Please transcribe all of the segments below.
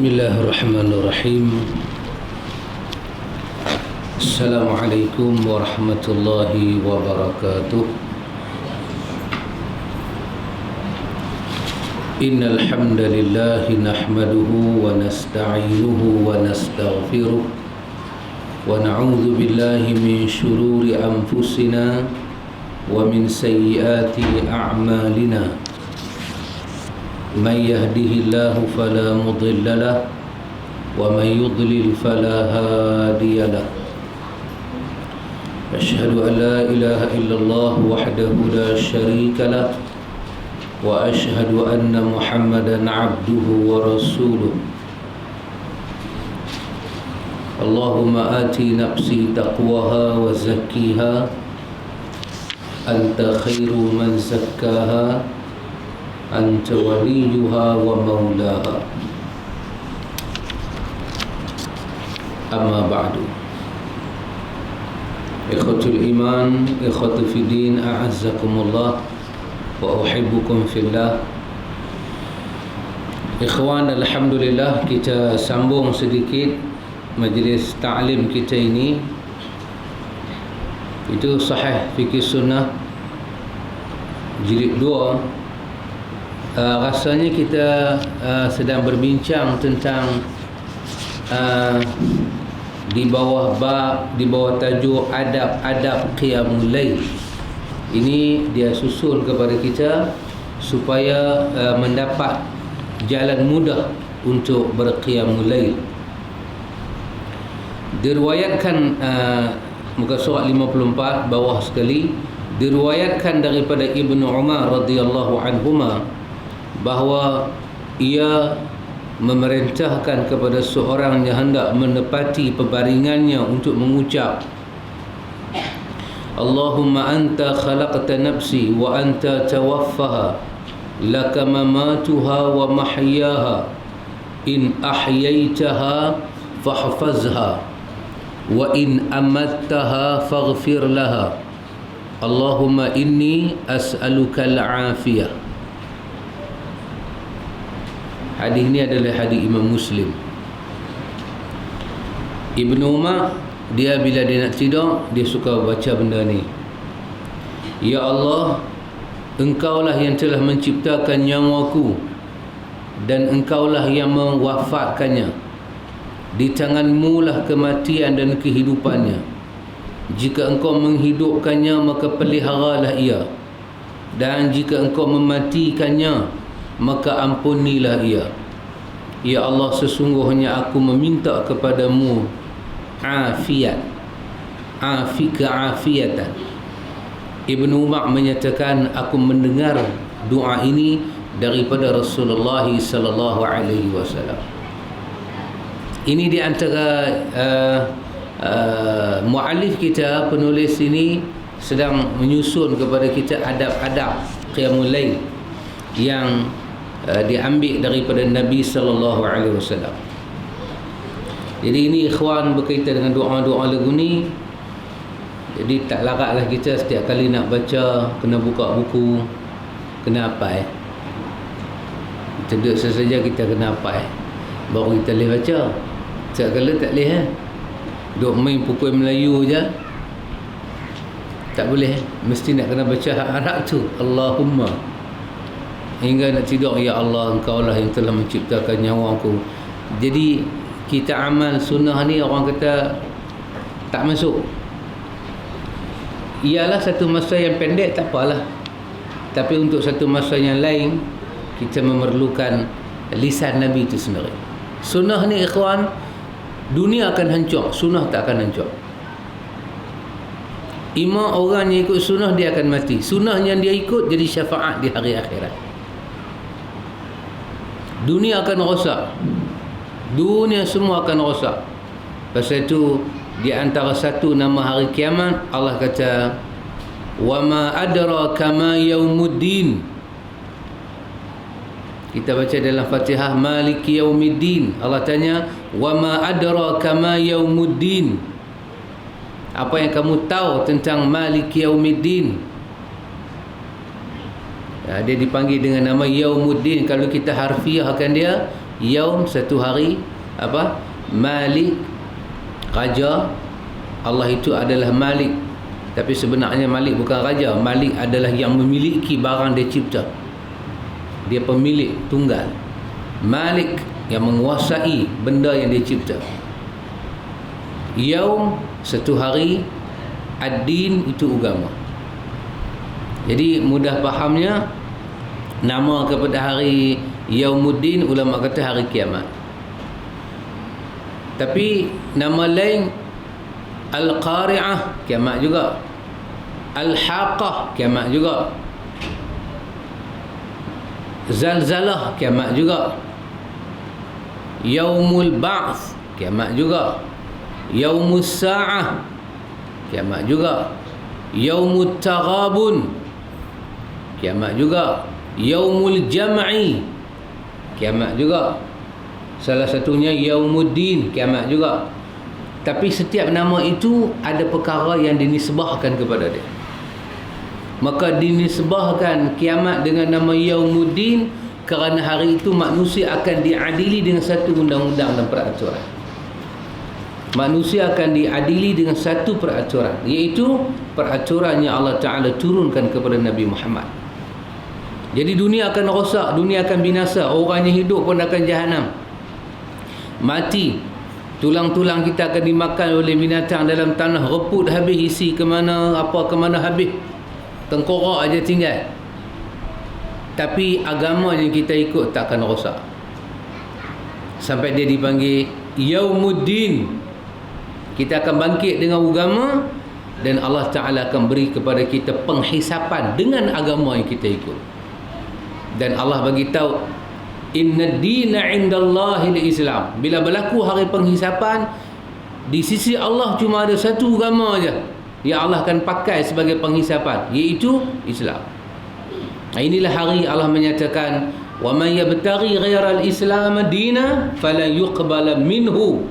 Bismillahirrahmanirrahim. Assalamualaikum warahmatullahi wabarakatuh. Innal hamdalillah nahmaduhu wa nasta'inuhu wa nastaghfiruh wa na'udzu billahi min shururi anfusina wa min sayyiati a'malina. Man yahdihillahu fala mudilla lahu wa man yudlil fala hadiya lahu. Asyhadu an la ilaha illallah wahdahu la syarika lahu wa asyhadu anna Muhammadan abduhu wa rasuluh. Allahumma ati nafsi taqwaha wa zakkiha anta khairu man zakkaha anta waliyuha wa maulaha. Amma ba'du. Ikhwatul iman, ikhwatul fiddin, a'azzakumullah wa uhibbukum fillah. Ikhwan, alhamdulillah, kita sambung sedikit majlis ta'lim kita ini. Itu Sahih Fiqh Sunnah jilid 2. Rasanya kita sedang berbincang tentang di bawah tajuk adab-adab qiyamul lail. Ini dia susun kepada kita supaya mendapat jalan mudah untuk berqiyamul lail. Diriwayatkan muka surat 54 bawah sekali, diriwayatkan daripada Ibnu Umar radhiyallahu anhuma bahawa ia memerintahkan kepada seorang yang hendak menepati pebaringannya untuk mengucap, Allahumma anta khalaqta nafsi wa anta tawaffaha laka mamatuha wa mahyaha in ahyaitaha fahfazha wa in amattaha faghfir laha Allahumma inni as'aluka al-afiyah. Hadis ini adalah hadis Imam Muslim. Ibnu Umar, dia bila dia nak tidur, dia suka baca benda ni. Ya Allah, Engkaulah yang telah menciptakan nyawaku dan Engkaulah yang mewafatkannya. Di tangan-Mu lah kematian dan kehidupannya. Jika Engkau menghidupkannya, maka peliharalah ia. Dan jika Engkau mematikannya, maka ampunilah ia. Ya Allah, sesungguhnya aku meminta kepadamu afiat, keafiatan. Ibnu Umar menyatakan, aku mendengar doa ini daripada Rasulullah sallallahu alaihi wasallam. Ini di antara muallif kita, penulis ini sedang menyusun kepada kita adab-adab qiyamul lail yang diambil daripada Nabi sallallahu alaihi wasallam. Jadi ini ikhwan berkaitan dengan doa-doa lagu ni. Jadi tak laratlah kita setiap kali nak baca kena buka buku, kena hafal. Kita duduk saja kita kena hafal, baru kita boleh baca. Setiap kali tak boleh duk main pukul Melayu je, tak boleh. Mesti nak kena baca Arab tu. Allahumma, hingga nak tidur, ya Allah, Engkaulah yang telah menciptakan nyawaku. Jadi kita amal sunnah ni orang kata tak masuk. Ialah satu masa yang pendek, tak apalah. Tapi untuk satu masa yang lain, kita memerlukan lisan Nabi itu sendiri. Sunnah ni ikhwan, dunia akan hancur, sunnah tak akan hancur. Imam orang yang ikut sunnah, dia akan mati. Sunnah yang dia ikut jadi syafaat di hari akhirat. Dunia akan rosak, dunia semua akan rosak. Pasal itu di antara satu nama hari kiamat, Allah kata, wa ma adraka ma yaumuddin. Kita baca dalam Fatihah, Maliki yaumiddin. Allah tanya, wa ma adraka ma yaumuddin. Apa yang kamu tahu tentang Maliki yaumiddin? Dia dipanggil dengan nama Yaumuddin. Kalau kita harfiahkan dia, yaum, satu hari, apa? Malik, raja. Allah itu adalah Malik, tapi sebenarnya Malik bukan raja. Malik adalah yang memiliki barang dia cipta. Dia pemilik tunggal. Malik yang menguasai benda yang dia cipta. Yaum, satu hari. Ad-din itu agama. Jadi mudah fahamnya, nama kepada hari Yaumuddin, ulama kata hari kiamat. Tapi nama lain, Al-Qari'ah, kiamat juga. Al-Haqah, kiamat juga. Zalzalah, kiamat juga. Yaumul Ba'th, kiamat juga. Yaumus Sa'ah, kiamat juga. Yaumut Taghabun, kiamat juga. Yaumul Jam'i, kiamat juga. Salah satunya Yaumuddin, kiamat juga. Tapi setiap nama itu ada perkara yang dinisbahkan kepada dia. Maka dinisbahkan kiamat dengan nama Yaumuddin kerana hari itu manusia akan diadili dengan satu undang-undang dan peraturan. Manusia akan diadili dengan satu peraturan, iaitu peraturan yang Allah Ta'ala turunkan kepada Nabi Muhammad. Jadi dunia akan rosak, dunia akan binasa, orang yang hidup pun akan jahanam, mati. Tulang-tulang kita akan dimakan oleh binatang dalam tanah, reput habis, isi ke mana, apa ke mana habis, tengkorak aja tinggal. Tapi agama yang kita ikut tak akan rosak sampai dia dipanggil Yaumuddin. Kita akan bangkit dengan agama, dan Allah Ta'ala akan beri kepada kita penghisapan dengan agama yang kita ikut. Dan Allah bagi tahu, inna dina indallahi al-Islam. Bila berlaku hari penghisapan, di sisi Allah cuma ada satu agama aja yang Allah akan pakai sebagai penghisapan, iaitu Islam. Inilah hari Allah menyatakan, wa man yabtaghi ghairal islam dina falan yuqbala minhu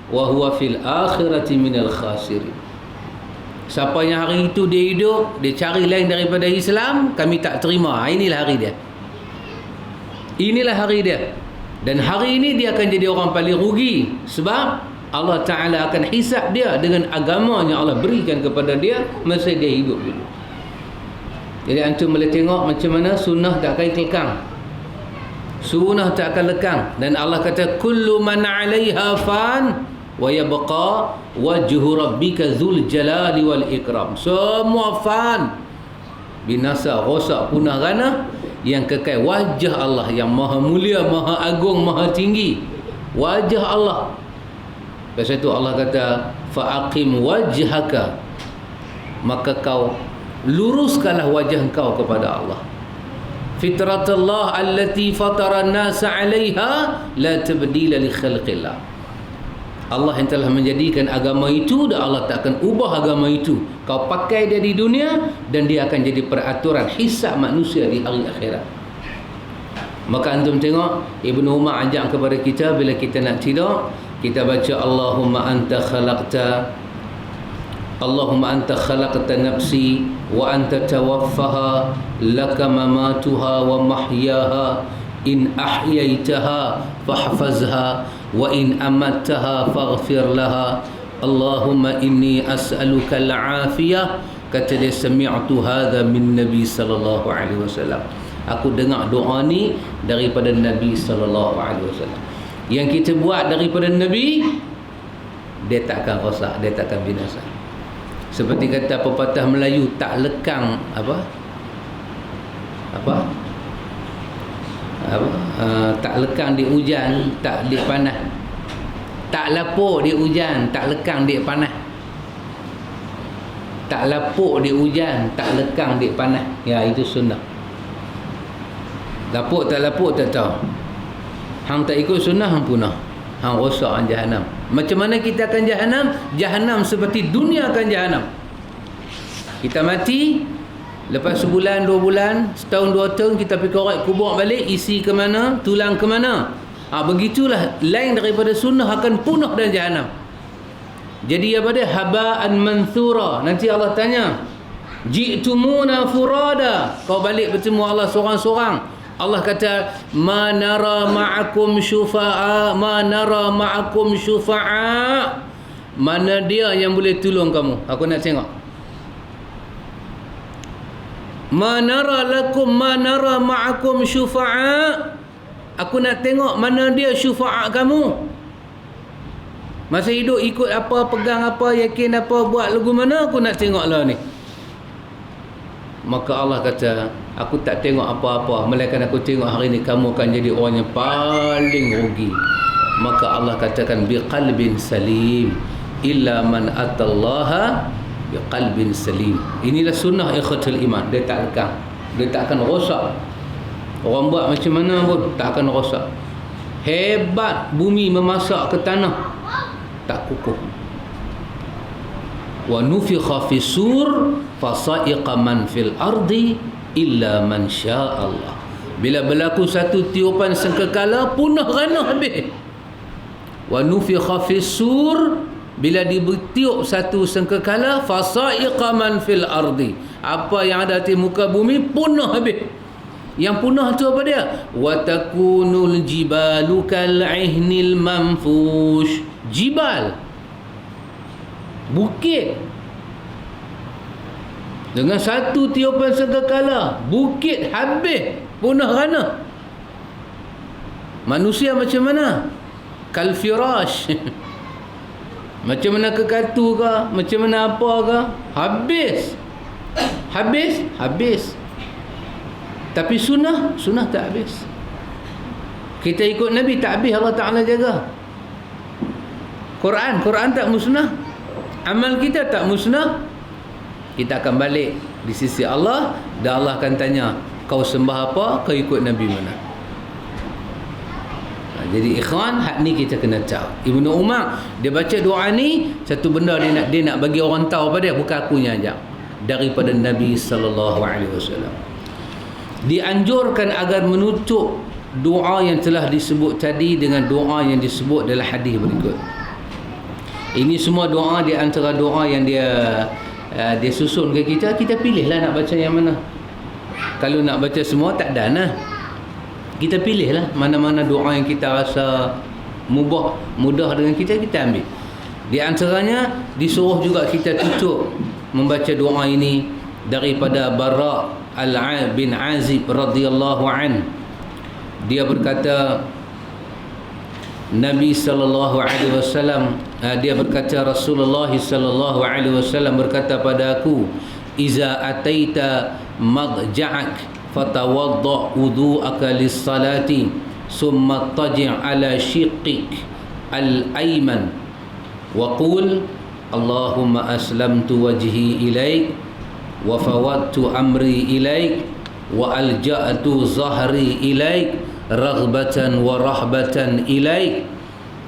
wa huwa fil akhirati minal khasirin. Siapa yang hari itu dia hidup, dia cari lain daripada Islam, kami tak terima. Inilah hari dia. Inilah hari dia. Dan hari ini dia akan jadi orang paling rugi, sebab Allah Ta'ala akan hisap dia dengan agama yang Allah berikan kepada dia masa dia hidup dulu. Jadi antum boleh tengok macam mana sunnah tak akan kekal. Sunnah tak akan lekang. Dan Allah kata, kullu man 'alaiha fan wa yabqa wajhu rabbika dzul jalali wal ikram. Semua fan, binasa, rosak, punah, rana. Yang kekal wajah Allah yang maha mulia, maha agung, maha tinggi. Wajah Allah. Lepas itu Allah kata, fa'aqim wajhaka, maka kau luruskanlah wajah kau kepada Allah. Fitratullah allati fatara an-nasa 'alaiha la tabdila li khalqillah. Allah yang telah menjadikan agama itu, dan Allah tak akan ubah agama itu. Kau pakai dia di dunia, dan dia akan jadi peraturan hisab manusia di hari akhirat. Maka antum tengok, Ibnu Umar ajak kepada kita, bila kita nak tidur, kita baca Allahumma anta khalaqta nafsi wa anta tawaffaha laka mamatuha wa mahyaha in ahyaitaha fahfazha wa in amattaha faghfir laha Allahumma inni as'aluka al-afiyah. Kata dia, sami'tu hadha min Nabi sallallahu alaihi wasallam. Aku dengar doa ni daripada Nabi sallallahu alaihi wasallam. Yang kita buat daripada Nabi, dia takkan rosak, dia takkan binasa. Seperti kata pepatah Melayu, tak lekang tak lekang di hujan, tak di panas. Tak lapuk di hujan, tak lekang di panas. Tak lapuk di hujan, tak lekang di panas. Ya, itu sunnah. Lapuk tak lapuk tak tahu. Hang tak ikut sunnah, hang punah. Hang rosak an jahanam. Macam mana kita akan jahanam? Jahanam seperti dunia akan jahanam. Kita mati, lepas sebulan, 2 bulan, setahun, 2 tahun, kita pergi korek kubur balik, isi ke mana, tulang ke mana. Begitulah lain daripada sunnah akan punah dan jahanam. Jadi apa dia? Haba'an manthura. Nanti Allah tanya, ji'tumuna furada. Kau balik bertemu Allah seorang-seorang. Allah kata, ma nara ma'akum syufa'a, ma nara ma'akum syufa'a. Mana dia yang boleh tolong kamu? Aku nak tengok. Ma nara lakum, ma nara ma'akum syufa'a. Aku nak tengok mana dia syufa'a kamu. Masa hidup ikut apa, pegang apa, yakin apa, buat lagu mana, aku nak tengoklah ni. Maka Allah kata, aku tak tengok apa-apa, melainkan aku tengok hari ni kamu akan jadi orang yang paling rugi. Maka Allah katakan, biqalbin salim illa man atallaha biqalbin salim. Inilah sunnah ikhwatul iman. Dia tak lekang, dia tak akan rosak. Orang buat macam mana pun tak akan rosak. Hebat bumi memasak ke tanah, tak kukuh. Wa nufikha fis sur fasa'iqa man fil ardi illa man syaa Allah. Bila berlaku satu tiupan sangkakala, punah rana habis. Wa nufikha fis sur, bila ditiup satu sangkakala, fasa'iqa man fil ardi, apa yang ada di muka bumi punah habis. Yang punah tu apa dia? Wa takunul jibalu kal'ihnil manfush. Jibal, bukit, dengan satu tiupan sangkakala, bukit habis, punah rana. Manusia macam mana? Kal firash. Macam mana kekatu ke, macam mana apa ke, habis. Tapi sunnah tak habis. Kita ikut Nabi tak habis, Allah Ta'ala jaga. Quran tak musnah, amal kita tak musnah. Kita akan balik di sisi Allah, dan Allah akan tanya, kau sembah apa, kau ikut Nabi mana. Jadi ikhwan, hak ni kita kena tahu. Ibnu Umar dia baca doa ni, satu benda dia nak bagi orang tahu pada dia, bukan akunya ajak, daripada Nabi sallallahu alaihi wasallam. Dianjurkan agar menutup doa yang telah disebut tadi dengan doa yang disebut dalam hadis berikut. Ini semua doa di antara doa yang dia susun ke kita pilihlah nak baca yang mana. Kalau nak baca semua tak dan lah. Kita pilihlah mana-mana doa yang kita rasa mudah dengan kita ambil. Di antaranya disuruh juga kita tutup membaca doa ini daripada Bara' bin Azib radhiyallahu an. Dia berkata, Nabi sallallahu alaihi wasallam, dia berkata, Rasulullah sallallahu alaihi wasallam berkata pada aku, iza ataita madja'ak fatawadda wudu'aka lis-salati summa taji' ala shiqqik al-ayman wa qul Allahumma aslamtu wajhi ilaik wa fawwadtu amri ilaik wa alja'tu zahri ilaik raghbatan wa rahbatan ilaik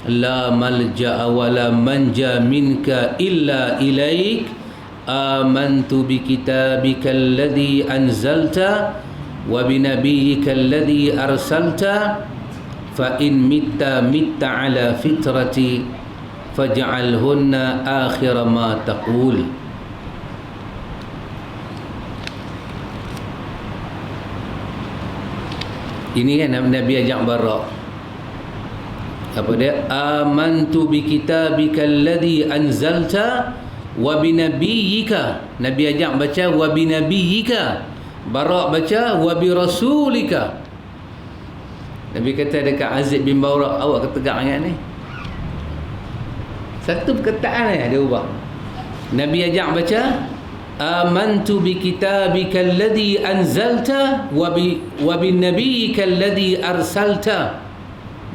la malja'a wa la manja minka illa ilaik amantu bi kitabika alladhi anzalta wa bi nabiyyika alladhi arsalta fa in mitta ala fitrati faj'alhunna akhira ma taqul. Ini kan Nabi ajak Bara'. Apa dia? Amantu bi kitabika alladhi anzalta wa bi nabiyyika. Nabi ajak baca wa bi nabiyyika. Bara' baca wa bi rasulika. Nabi kata dekat Azib bin Bara', awak ketegak ingat ni. Satu perkataan dia ubah. Nabi ajak baca amantu bi kitabika alladhi anzalta wa bi nabiyyika alladhi arsalta.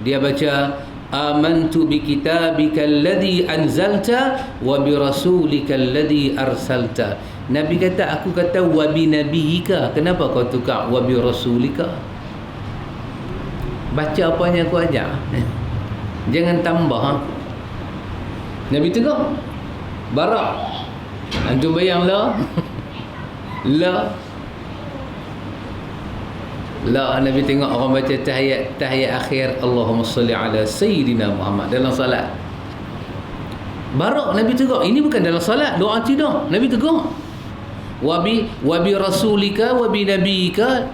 Dia baca amantu bi kitabika alladhi anzalta wa bi rasulika alladhi arsalta. Nabi kata, aku kata wa bi nabiyyika, kenapa kau tukar wa bi rasulika? Baca apa yang aku ajar, jangan tambah. Nabi tegur Bara', antum bayang la Nabi tengok orang baca tahiyat akhir, Allahumma salli ala sayyidina Muhammad dalam salat. Bara' Nabi tegur, ini bukan dalam salat, doa tidak. Nabi tegur wa bi rasulika wa bi nabiyyika,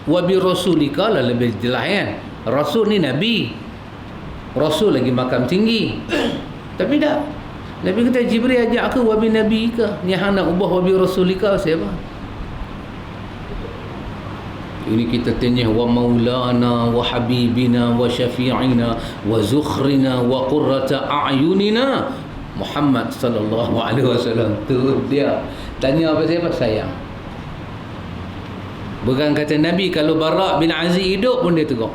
wa bi rasulika lah lebih jelas kan. Rasul ni nabi, rasul lagi makam tinggi. Tapi tak, Nabi kata Jibril ajak ke wa bi nabika, ni hang nak ubah wa bi rasulika siapa? Ini kita tanya wa maulana wa habibina wa syafi'ina wa zukhrina wa qurrata a'yunina Muhammad sallallahu alaihi wasallam. Tu dia tanya apa siapa? Sayang. Bukan kata Nabi kalau Bara' bin Azib hidup pun dia tegur.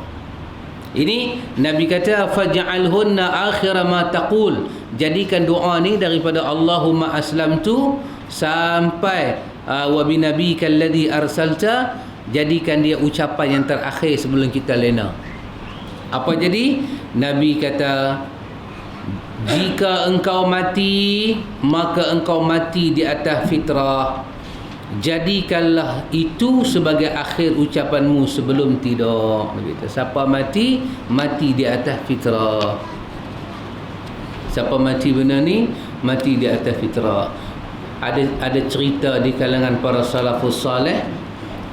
Ini Nabi kata faj'alhunna akhir ma taqul. Jadikan doa ni daripada Allahumma aslamtu sampai wa bi nabiyyika alladhi arsalta, jadikan dia ucapan yang terakhir sebelum kita lena. Apa jadi? Nabi kata jika engkau mati, maka engkau mati di atas fitrah. Jadikanlah itu sebagai akhir ucapanmu sebelum tidur. Begitu. Siapa mati, mati di atas fitrah. Siapa mati benar ni, mati di atas fitrah. Ada cerita di kalangan para salafus salih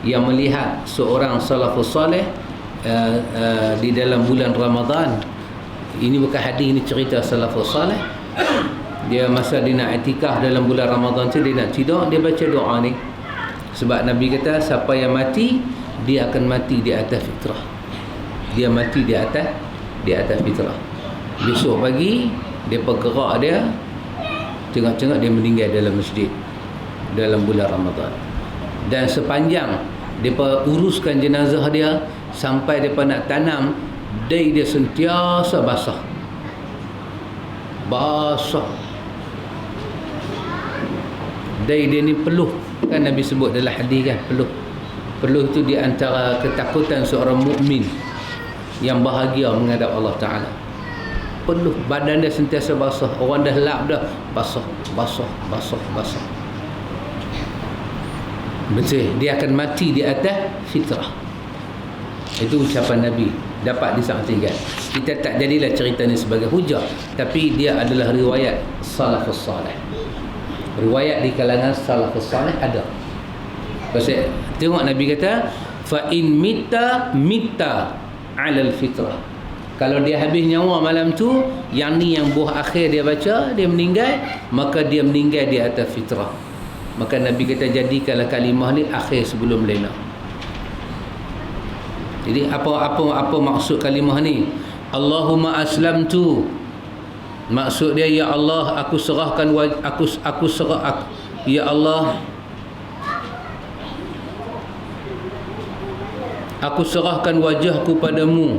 yang melihat seorang salafus salih di dalam bulan Ramadan. Ini bukan hadis, ini cerita salafus salih. Dia masa dia nak i'tikaf dalam bulan Ramadan tu, dia nak tidur, dia baca doa ni. Sebab Nabi kata siapa yang mati, dia akan mati di atas fitrah. Dia mati di atas fitrah. Besok pagi dia bergerak, dia tengok-tengok dia meninggal dalam masjid dalam bulan Ramadan. Dan sepanjang depa uruskan jenazah dia sampai depa nak tanam, dia sentiasa basah. Dia ni peluh, kan Nabi sebut dalam hadis kan, peluh itu di antara ketakutan seorang mukmin yang bahagia menghadap Allah Taala. Peluh, badan dia sentiasa basah. Orang dah lap dah, basah. Betul, dia akan mati di atas fitrah. Itu ucapan Nabi, dapat disaksikan. Kita tak jadilah cerita ni sebagai hujah, tapi dia adalah riwayat salafus salih. Riwayat di kalangan salafus salih ada. Pasal tengok Nabi kata fa in mitta 'alal fitrah. Kalau dia habis nyawa malam tu, yang ni yang buah akhir dia baca, dia meninggal, maka dia meninggal di atas fitrah. Maka Nabi kata jadikanlah kalimah ni akhir sebelum lena. Jadi apa maksud kalimah ni? Allahumma aslamtu. Maksud dia, ya Allah, aku serahkan ya Allah, aku serahkan wajahku padamu.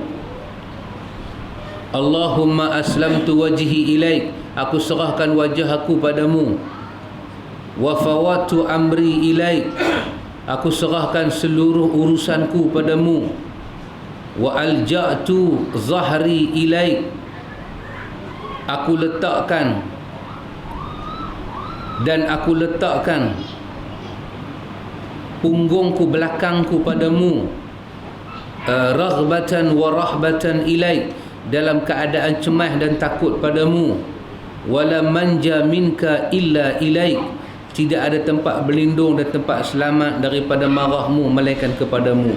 Allahumma aslamtu wajhi ilaik. Aku serahkan wajah aku padamu. Wa fawatu amri ilaik. Aku serahkan seluruh urusanku padamu. Wa alja'tu zahri ilaik. Aku letakkan punggungku, belakangku padamu. Raghbatan wa rahbatan ilaik, dalam keadaan cemas dan takut padamu. Wala manja minka illa ilaik, tidak ada tempat berlindung dan tempat selamat daripada marahmu melainkan kepadamu.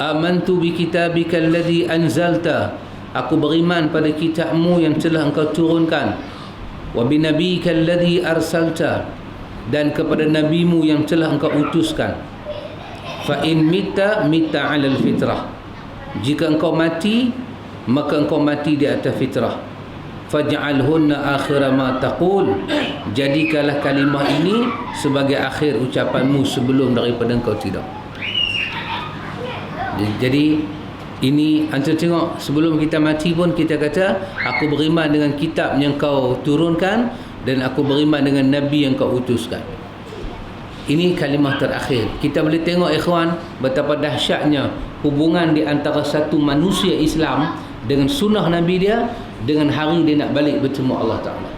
Amantu bi kitabika alladhi anzalta, aku beriman pada kitabmu yang telah engkau turunkan. Wa bi nabiyyika alladhi arsalta, dan kepada nabimu yang telah engkau utuskan. Fa in mitta 'alal fitrah, jika engkau mati, maka engkau mati di atas fitrah. Faj'alhunna akhir ma taqul, jadikanlah kalimah ini sebagai akhir ucapanmu sebelum daripada engkau tidur. Jadi ini antum tengok, sebelum kita mati pun kita kata aku beriman dengan kitab yang kau turunkan dan aku beriman dengan nabi yang kau utuskan. Ini kalimah terakhir. Kita boleh tengok ikhwan betapa dahsyatnya hubungan di antara satu manusia Islam dengan sunnah Nabi dia, dengan hari dia nak balik bertemu Allah Ta'ala.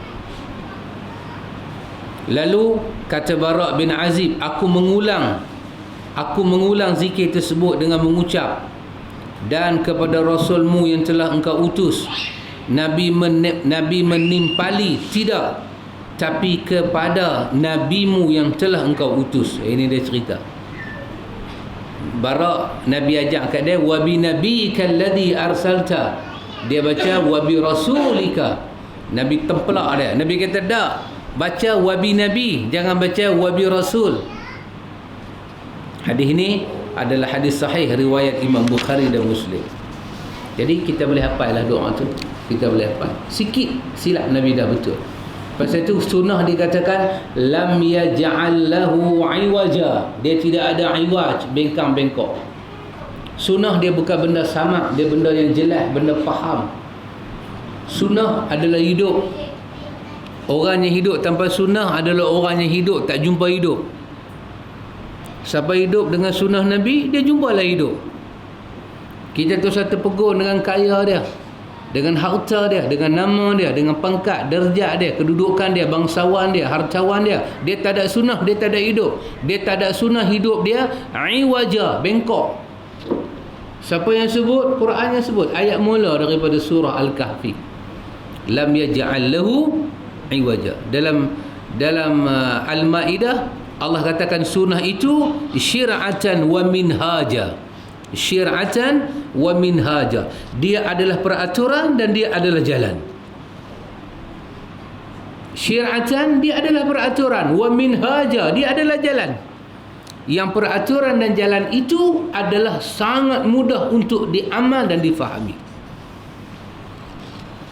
Lalu kata Bara' bin Azib, aku mengulang zikir tersebut dengan mengucap, dan kepada Rasulmu yang telah engkau utus, Nabi menimpali tidak, tapi kepada nabimu yang telah engkau utus. Ini dia cerita. barak Nabi ajak kat dia, wa bi nabiyyika alladhi arsalta. Dia baca wa bi rasulika. Nabi tempelak dia. Nabi kata tak, baca wa bi nabi, jangan baca wa bi rasul. Hadis ini adalah hadis sahih riwayat Imam Bukhari dan Muslim. Jadi kita boleh hafal lah doa tu. Kita boleh hafal. Sikit silap Nabi dah betul. Pasal itu sunnah dikatakan lam yaj'al lahu iwaja. Dia tidak ada iwaj, bengkang-bengkok. Sunnah dia bukan benda samak, dia benda yang jelas, benda faham. Sunnah adalah hidup. Orang yang hidup tanpa sunnah adalah orang yang hidup tak jumpa hidup. Siapa hidup dengan sunnah Nabi, dia jumpalah hidup. Kita tu satu pegun dengan kaya dia, dengan harta dia, dengan nama dia, dengan pangkat, darjat dia, kedudukan dia, bangsawan dia, hartawan dia. Dia tak ada sunnah, dia tak ada hidup. Dia tak ada sunnah, hidup dia iwaja, bengkok. Siapa yang sebut? Quran yang sebut. Ayat mula daripada surah Al-Kahfi. Lam yaj'al lahu iwaja. Dalam Al-Maidah Allah katakan sunnah itu syir'atan wa minhaja. Syir'atan wa minhaja. Dia adalah peraturan dan dia adalah jalan. Syir'atan, dia adalah peraturan, wa minhaja, dia adalah jalan. Yang peraturan dan jalan itu adalah sangat mudah untuk diamal dan difahami.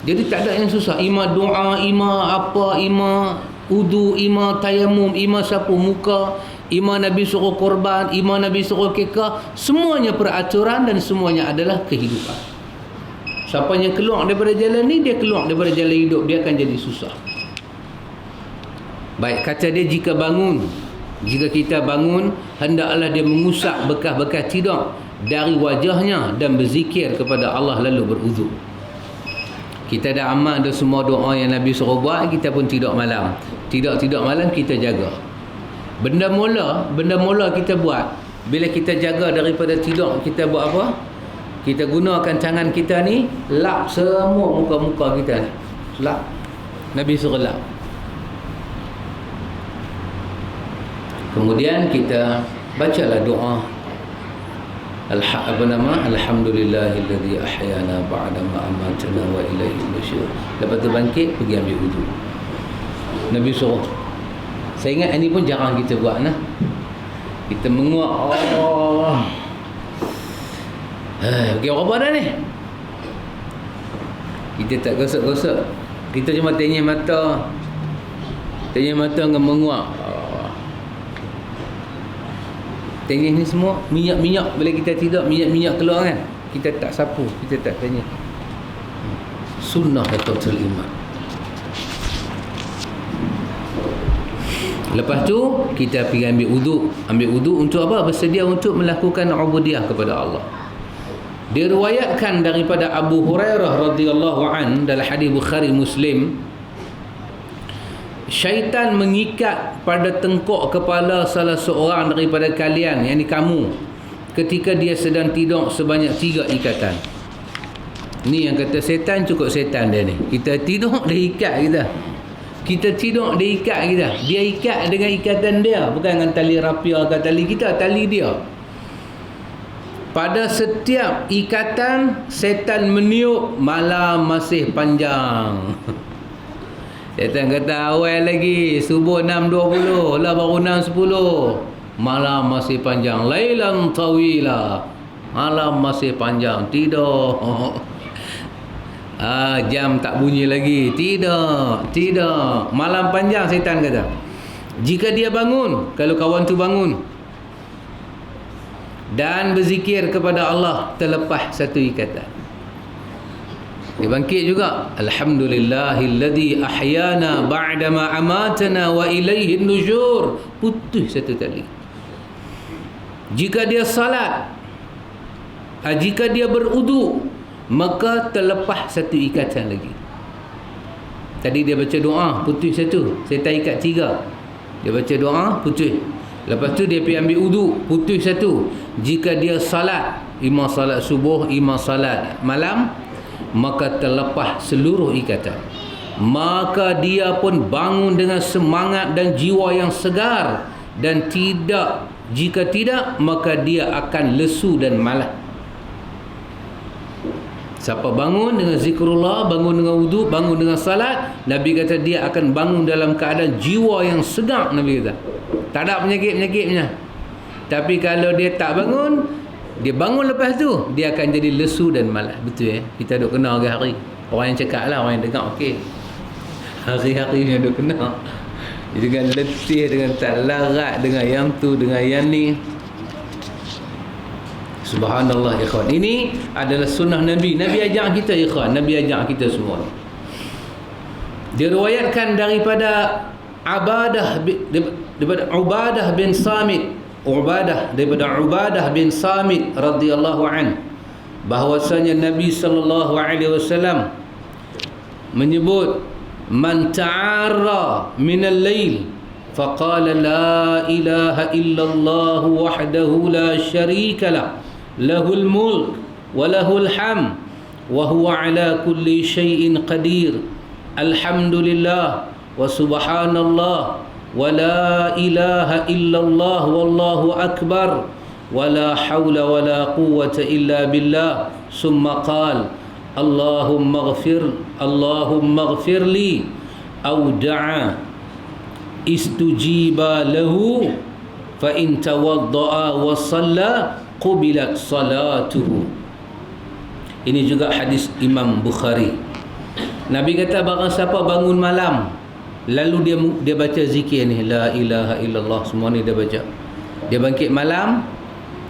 Jadi tak ada yang susah. Ima doa, ima apa, ima wudu, ima tayamum, ima sapu muka, ima Nabi suruh korban, ima Nabi suruh kekah. Semuanya peraturan dan semuanya adalah kehidupan. Siapa yang keluar daripada jalan ni, dia keluar daripada jalan hidup, dia akan jadi susah. Baik, kata dia jika kita bangun, hendaklah dia mengusap bekas-bekas tidur dari wajahnya dan berzikir kepada Allah lalu berwudu. Kita dah amal dah semua doa yang Nabi suruh buat, kita pun tidur malam. Tidur malam kita jaga. Benda mula kita buat. Bila kita jaga daripada tidur, kita buat apa? Kita gunakan tangan kita ni, lap semua muka-muka kita ni. Lap. Nabi suruh lap. Kemudian kita bacalah doa alhamdulillahilladzi ahyana ba'da ma amatana wa ilaihi nusyur. Lepas tu bangkit pergi ambil wudu. Nabi suruh. Saya ingat ini pun jarang kita buat nah. Kita menguap. Pergi apa dah ni? Kita tak gosok-gosok. Kita cuma tenyih mata. Tenyih mata dengan menguap. Tenyih ni semua minyak-minyak. Bila kita tidur, minyak-minyak keluar kan. Kita tak sapu, kita tak tenyih. Sunnah Datul Iman. Lepas tu kita pergi ambil wudu. Ambil wudu untuk apa? Bersedia untuk melakukan ubudiyah kepada Allah. Diriwayatkan daripada Abu Hurairah radhiyallahu an dalam hadis Bukhari Muslim, syaitan mengikat pada tengkuk kepala salah seorang daripada kalian, yakni kamu, ketika dia sedang tidur sebanyak 3 ikatan. Ni yang kata setan, cukup setan dia ni. Kita tidur dia ikat kita. Kita tidur dia ikat kita. Dia ikat dengan ikatan dia, bukan dengan tali rapia ke tali kita, tali dia. Pada setiap ikatan setan meniup malam masih panjang. Setan kata awal lagi, subuh 6.20 lah, baru 6.10. Malam masih panjang. Lailan tawila. Malam masih panjang. Tidur. Jam tak bunyi lagi. Tidak. Malam panjang, setan kata. Jika dia bangun, kalau kawan tu bangun dan berzikir kepada Allah, terlepas satu ikatan. Dia bangkit juga. Alhamdulillahilladzi ahyana ba'da ma amatana wa ilaihi nusyur. Putus satu tali. Jika dia salat, jika dia berudu, maka terlepas satu ikatan lagi. Tadi dia baca doa, putus satu. Setan ikat 3. Dia baca doa, putus. Lepas tu dia pergi ambil wudu, putus satu. Jika dia salat, imam salat subuh, imam salat malam, maka terlepas seluruh ikatan. Maka dia pun bangun dengan semangat dan jiwa yang segar dan tidak Jika tidak, maka dia akan lesu dan malas. Siapa bangun dengan zikrullah, bangun dengan wuduk, bangun dengan salat, Nabi kata dia akan bangun dalam keadaan jiwa yang segar. Nabi kata tak ada penyakit-penyakitnya. Tapi kalau dia tak bangun, dia bangun lepas tu, dia akan jadi lesu dan malas. Betul kita duk kena hari-hari. Orang yang cakap lah, orang yang dengar okey, hari-hari yang duk kena dengan letih, dengan tak larat, dengan yang tu, dengan yang ni. Subhanallah ikhwan. Ini adalah sunnah Nabi. Nabi ajak kita ikhwan, Nabi ajak kita semua. Diriwayatkan daripada Ubadah bin Samit, daripada Ubadah bin Samit radhiyallahu an, bahwasanya Nabi sallallahu alaihi wasallam menyebut, man ta'arra min al-lail faqala la ilaha illallah wahdahu la syarika lah, lahul mulk wa lahul hamd wa huwa ala kulli syai'in qadir, alhamdulillah wa subhanallah wa la ilaha illallah wallahu akbar wa la hawla wa la quwwata illa billah, summa qala Allahumma ighfir li, aw da'a istujiba lahu, fa in tawadda'a wa shalla qubilat salatuhu. Ini juga hadis Imam Bukhari. Nabi kata barang siapa bangun malam lalu dia baca zikir ni, la ilaha illallah, semua ni dia baca. Dia bangkit malam,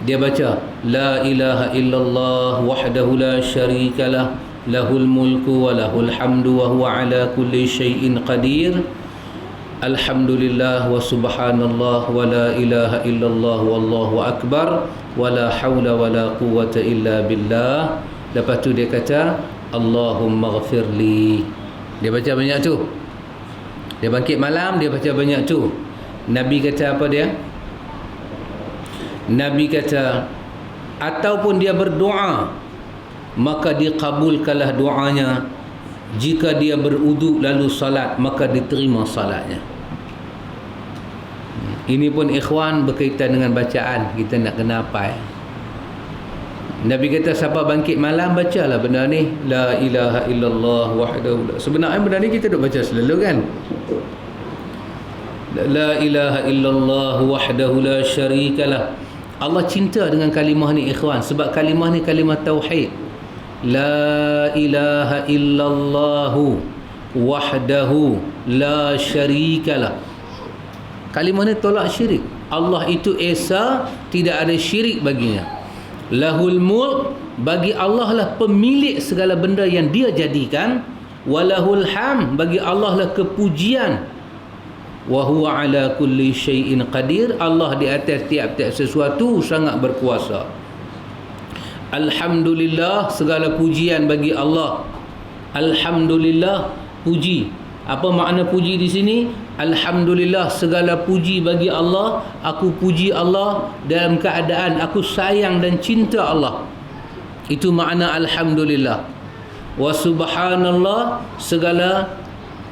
dia baca la ilaha illallah wahdahu la syarikalah, lahul mulku wa lahul hamdu wa huwa ala kulli syai'in qadir, alhamdulillah wa subhanallah wa la ilaha illallah wallahu akbar wa la hawla wa la quwwata illa billah. Lepas tu dia kata Allahumma ighfirli. Dia baca banyak tu. Dia bangkit malam, dia baca banyak tu. Nabi kata apa dia? Nabi kata ataupun dia berdoa, maka dikabulkanlah doanya. Jika dia berwuduk lalu salat, maka diterima salatnya. Ini pun ikhwan berkaitan dengan bacaan, kita nak kena hafal. Nabi kata siapa bangkit malam, bacalah benda ni, la ilaha illallah wahdahu. Sebenarnya benda ni kita duk baca selalu kan, la ilaha illallah wahdahu la syarikalah. Allah cinta dengan kalimah ni ikhwan, sebab kalimah ni kalimah tauhid. La ilaha illallah wahdahu la syarikalah. Kalimah ni tolak syirik. Allah itu esa, tidak ada syirik baginya. Lahul mulk, bagi Allah lah pemilik segala benda yang dia jadikan. Walahul hamd, bagi Allah lah kepujian. Wa huwa ala kulli syai'in qadir, Allah di atas tiap-tiap sesuatu sangat berkuasa. Alhamdulillah, segala pujian bagi Allah. Alhamdulillah, puji. Apa makna puji di sini? Alhamdulillah, segala puji bagi Allah. Aku puji Allah dalam keadaan aku sayang dan cinta Allah. Itu makna alhamdulillah. Wa subhanallah, segala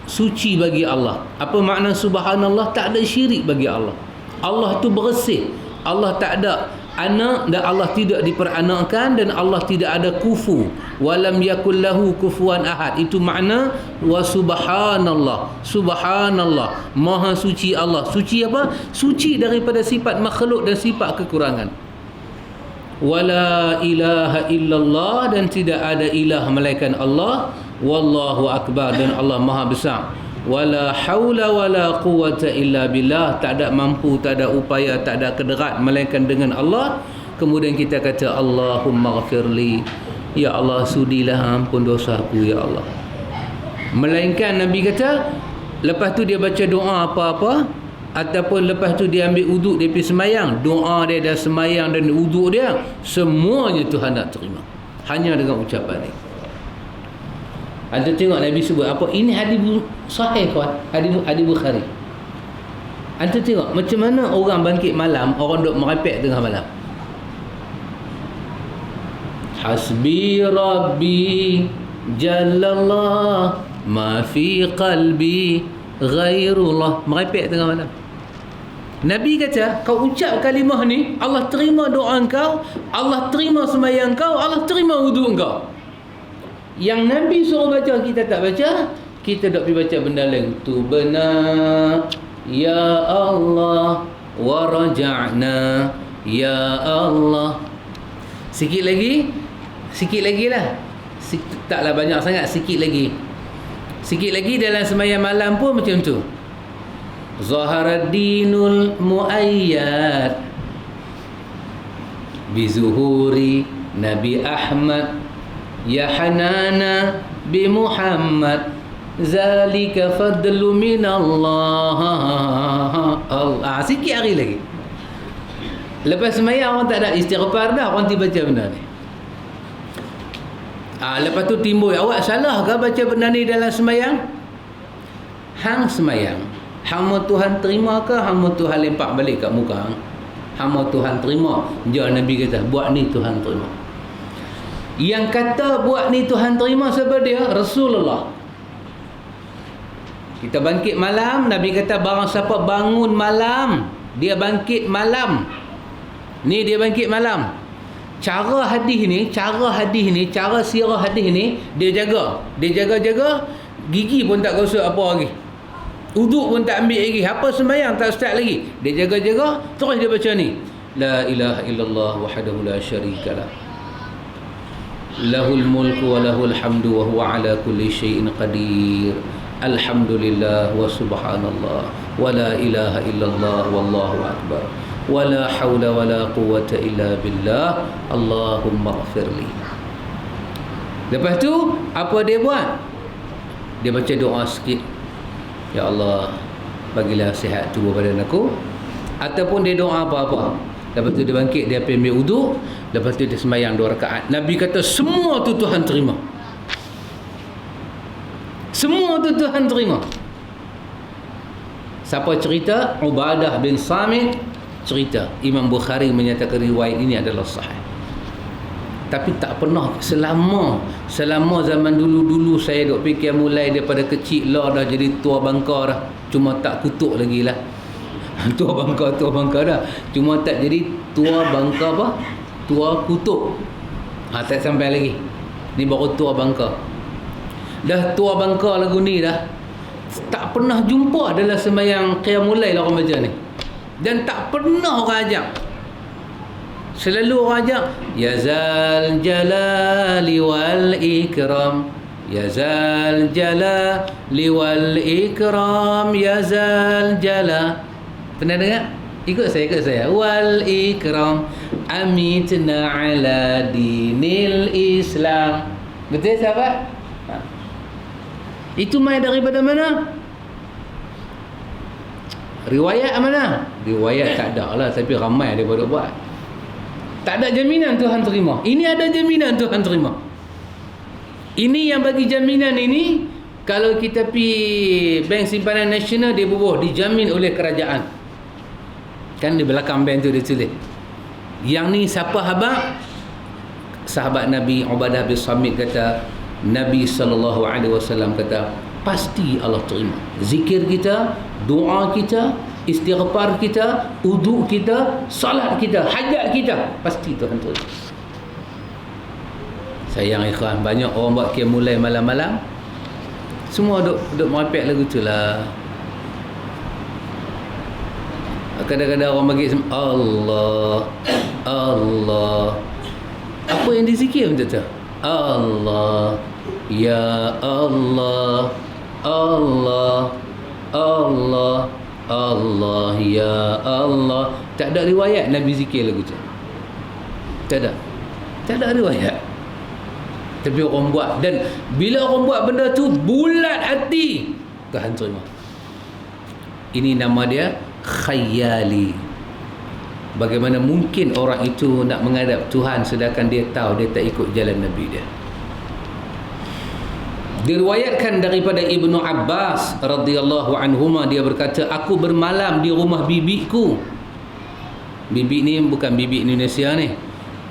suci bagi Allah. Apa makna subhanallah? Tak ada syirik bagi Allah. Allah tu bersih. Allah tak ada anak dan Allah tidak diperanakkan, dan Allah tidak ada kufu. Walam yakul lahu kufuwan ahad. Itu makna wa subhanallah. Subhanallah, maha suci Allah. Suci apa? Suci daripada sifat makhluk dan sifat kekurangan. Wala ilaha illallah, dan tidak ada ilah melainkan Allah. Wallahu akbar, dan Allah maha besar. Wala haula wala quwwata illa billah, tak ada mampu, tak ada upaya, tak ada kederat melainkan dengan Allah. Kemudian kita kata Allahumma ghafirli, ya Allah sudilah ampun dosaku ya Allah. Melainkan Nabi kata lepas tu dia baca doa apa-apa, ataupun lepas tu dia ambil uduk, dia pergi semayang, doa dia dan semayang dan uduk dia, semuanya Tuhan nak terima hanya dengan ucapan ni. Anda tengok Nabi sebut apa? Ini hadis sahih kawan, hadis Bukhari. Anda tengok macam mana orang bangkit malam, orang duk merepek tengah malam. Hasbi Rabbi Jallallah ma fi qalbi ghairullah, merepek tengah malam. Nabi kata, kau ucap kalimah ni, Allah terima doa kau, Allah terima sembahyang kau, Allah terima wuduk kau. Yang Nabi suruh baca, kita tak baca, kita dok pergi baca benda lain. Tu benar, ya Allah, wa raja'na, ya Allah. Sikit lagi lah. Taklah banyak sangat, sikit lagi dalam sembahyang malam pun macam tu. Zaharaddinul muayyad bizuhuri Nabi Ahmad, ya Hanana bi Muhammad, zalika fadlu minallah. Sikit hari lagi. Lepas sembahyang orang tak ada istighfar dah, orang tiba baca benda ni. Lepas tu timbul, awak salah ke baca benda ni dalam sembahyang? Hang sembahyang, hamba Tuhan terima ke hamba Tuhan lempak balik kat muka hang? Hamba Tuhan terima. Jawab Nabi kata, buat ni Tuhan terima. Yang kata buat ni Tuhan terima siapa dia? Rasulullah. Kita bangkit malam, Nabi kata barang siapa bangun malam, dia bangkit malam. Ni dia bangkit malam. Cara sirah hadis ni dia jaga. Dia jaga, gigi pun tak gosok apa lagi. Uduk pun tak ambil lagi. Apa sembahyang tak start lagi. Dia jaga, terus dia baca ni. La ilaha illallah wahdahu la syarikalah. Lahul mulku wa lahul hamdu wa huwa ala kulli syai'in qadir. Alhamdulillah wa subhanallah wa la ilaha illallah wallahu akbar. Wa la hawla wa la quwwata illa billah. Allahumma ighfirli. Lepas tu apa dia buat? Dia baca doa sikit. Ya Allah, bagilah sihat tubuh badan aku. Ataupun dia doa apa-apa. Lepas tu dia bangkit, dia pergi ambil wuduk. Lepas tu dia sembahyang 2 rakaat. Nabi kata semua tu Tuhan terima. Semua tu Tuhan terima. Siapa cerita? Ubadah bin Samit cerita. Imam Bukhari menyatakan riwayat ini adalah sahih. Tapi tak pernah selama zaman dulu saya duk fikir mulai daripada kecil lah dah jadi tua bangka dah. Cuma tak kutuk lagi lah. Tua bangka dah. Cuma tak jadi tua bangka apa? Tua kutuk. Tak sampai lagi. Ni baru tua bangka. Dah tua bangka lagu ni dah. Tak pernah jumpa dalam sembahyang qiyamul lail orang baca ni. Dan tak pernah orang ajak. Selalu orang ajak, ya zal jalali wal ikram, ya zal jalali wal ikram, ya zal jala. Pernah dengar? Ikut saya. Wal ikram, amitna ala dinil Islam. Betul sahabat? Itu mai daripada mana? Riwayat mana? Riwayat tak ada lah, tapi ramai daripada buat. Tak ada jaminan Tuhan terima. Ini ada jaminan Tuhan terima. Ini yang bagi jaminan ini, kalau kita pergi Bank Simpanan Nasional, dia bubuh dijamin oleh kerajaan. Kan di belakang bank tu dia tulis. Yang ni siapa habaq? Sahabat Nabi Ubadah bin Samit kata, Nabi SAW kata, pasti Allah terima zikir kita, doa kita, istighfar kita, uduk kita, salat kita, hajat kita, pasti Tuhan terima. Sayang ikhwan, banyak orang buat qiyamul lail malam-malam, semua duk merapek lagu tu lah. Kadang-kadang orang bagi Allah, Allah. Apa yang dizikir macam tu? Allah, ya Allah, Allah, Allah, Allah, ya Allah. Tak ada riwayat Nabi zikir lagu tu. Tak ada riwayat. Tapi orang buat. Dan bila orang buat benda tu, bulat hati, Tuhan terima. Ini nama dia khayali. Bagaimana mungkin orang itu nak menghadap Tuhan sedangkan dia tahu dia tak ikut jalan Nabi dia. Diriwayatkan daripada Ibnu Abbas radhiyallahu anhuma, dia berkata, aku bermalam di rumah bibiku. Bibi ni bukan bibi Indonesia ni.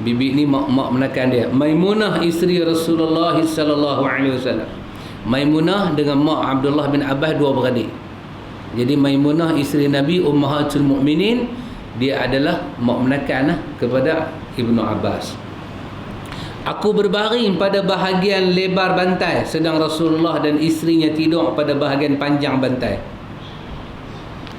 Bibi ni mak menakan dia. Maimunah isteri Rasulullah sallallahu alaihi wasallam. Maimunah dengan mak Abdullah bin Abbas, dua beradik. Jadi Maimunah isteri Nabi Ummahatul Mukminin, dia adalah mak menakan kepada Ibnu Abbas. Aku berbaring pada bahagian lebar bantai, sedang Rasulullah dan isterinya tidur pada bahagian panjang bantai.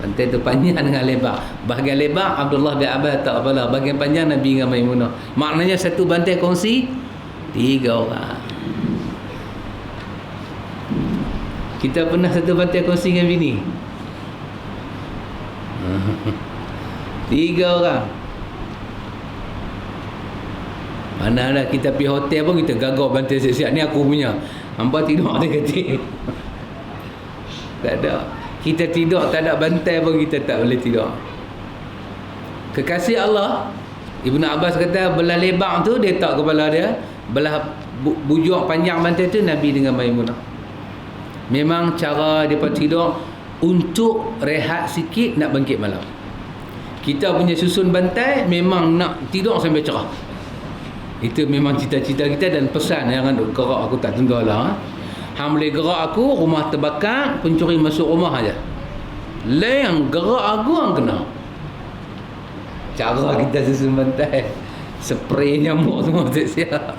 Bantai tu panjang dengan lebar. Bahagian lebar Abdullah bin Abbas tak apalah, bahagian panjang Nabi dengan Maimunah. Maknanya satu bantai kongsi 3 orang. Kita pernah satu bantai kongsi dengan bini? 3 orang. Mana ada kita pergi hotel pun kita gagau bantai siap-siap. Ni aku punya. Hampa tidur atas katil. Tak ada. Kita tidur tak ada bantai pun kita tak boleh tidur. Kekasih Allah, Ibnu Abbas kata belah lebar tu dia tak kepala dia, belah bujur panjang bantai tu Nabi dengan Maimunah. Memang cara depa tidur untuk rehat sikit nak bangkit malam. Kita punya susun bantai memang nak tidur sampai cerah. Itu memang cita-cita kita dan pesan jangan gerak aku tak tenggelam. Hang boleh gerak aku, rumah terbakar, pencuri masuk rumah aja. Yang gerak aku hang kena. Cara kita susun bantai, spray nyamuk semua siap-siap.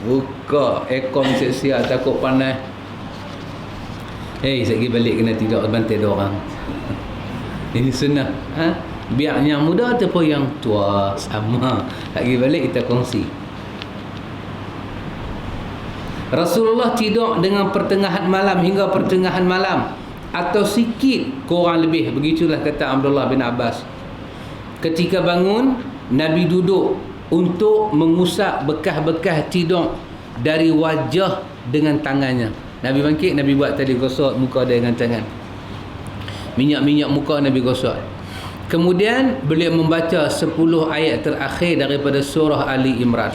Buka aircon siap-siap takut panas. Sekejap balik kena tidur bantai 2 orang. Ini sunnah. Biar yang muda ataupun yang tua sama. Lagi balik kita kongsi. Rasulullah tidur dengan pertengahan malam hingga pertengahan malam atau sikit kurang lebih. Begitulah kata Abdullah bin Abbas. Ketika bangun, Nabi duduk untuk mengusap bekas-bekas tidur dari wajah dengan tangannya. Nabi bangkit, Nabi buat tadi gosok muka dia dengan tangan. Minyak-minyak muka Nabi gosok. Kemudian beliau membaca 10 ayat terakhir daripada surah Ali Imran.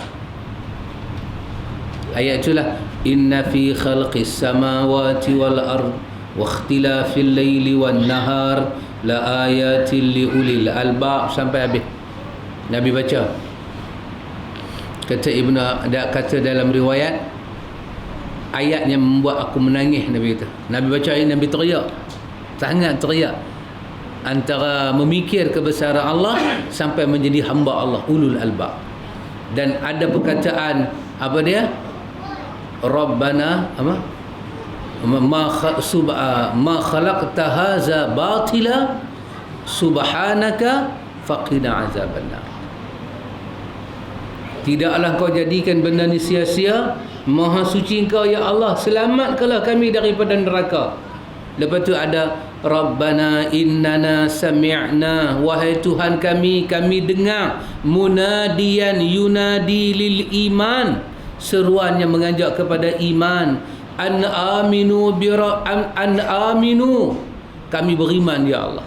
Ayat itulah inna fi khalqis samawati wal ard wa ikhtilafil laili wan nahar la ayatin li ulil albab sampai habis. Nabi baca. Kata kata dalam riwayat, ayat yang membuat aku menangis, Nabi kata. Nabi baca ini, Nabi teriak. Sangat teriak. Antara memikir kebesaran Allah sampai menjadi hamba Allah, ulul albab. Dan ada perkataan apa dia? Rabbana apa? Ma khalaqta hadza batila subhanaka faqina azabannar. Tidaklah kau jadikan benda ni sia-sia, maha suci engkau ya Allah, selamatkanlah kami daripada neraka. Lepas tu ada Rabbana innana sami'na, wahai Tuhan kami dengar munadiyan yunadi lil iman, seruan yang mengajak kepada iman, an aminu an aminu, kami beriman ya Allah.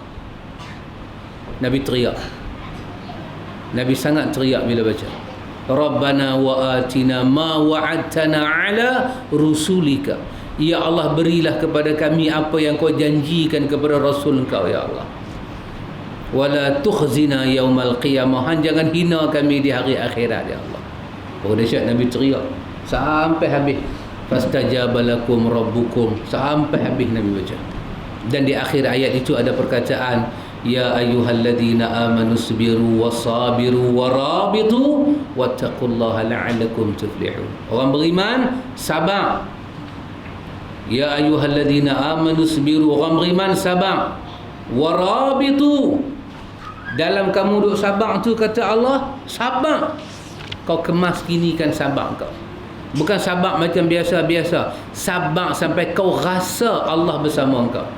Nabi teriak. Nabi sangat teriak bila baca Rabbana wa atina ma wa'adtana ala rusulika. Ya Allah, berilah kepada kami apa yang kau janjikan kepada Rasul engkau ya Allah. Wala tukhzina yaumal qiyamah, jangan hina kami di hari akhirat ya Allah. Oh dahsyat, Nabi teriak sampai habis. Fastajaba lakum rabbukum, sampai habis Nabi baca. Dan di akhir ayat itu ada perkataan ya ayyuhalladzina amanu sabiru wasabiru warabitu wattaqullaha la'allakum tuflihun. Orang beriman sabar. Ya ayyuhalladzina amanu sabiru, orang beriman sabar. Warabitu, dalam kamu duduk sabar tu kata Allah, sabar. Kau kemas kinikan sabar kau. Bukan sabar macam biasa-biasa, sabar sampai kau rasa Allah bersama kau.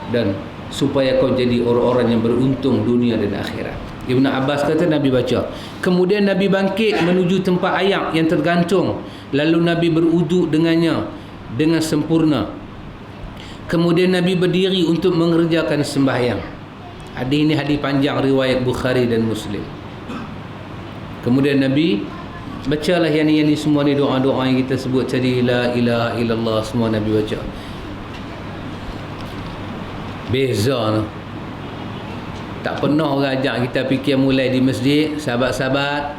Dan supaya kau jadi orang-orang yang beruntung dunia dan akhirat. Ibnu Abbas kata Nabi baca. Kemudian Nabi bangkit menuju tempat air yang tergantung. Lalu Nabi berwuduk dengannya dengan sempurna. Kemudian Nabi berdiri untuk mengerjakan sembahyang. Hadis ini hadis panjang riwayat Bukhari dan Muslim. Kemudian Nabi bacalah yang ni semua ni, doa-doa yang kita sebut tadi, la ilaha illallah, semua Nabi baca. Beza tu. Tak pernah orang ajak kita fikir mulai di masjid, sahabat-sahabat,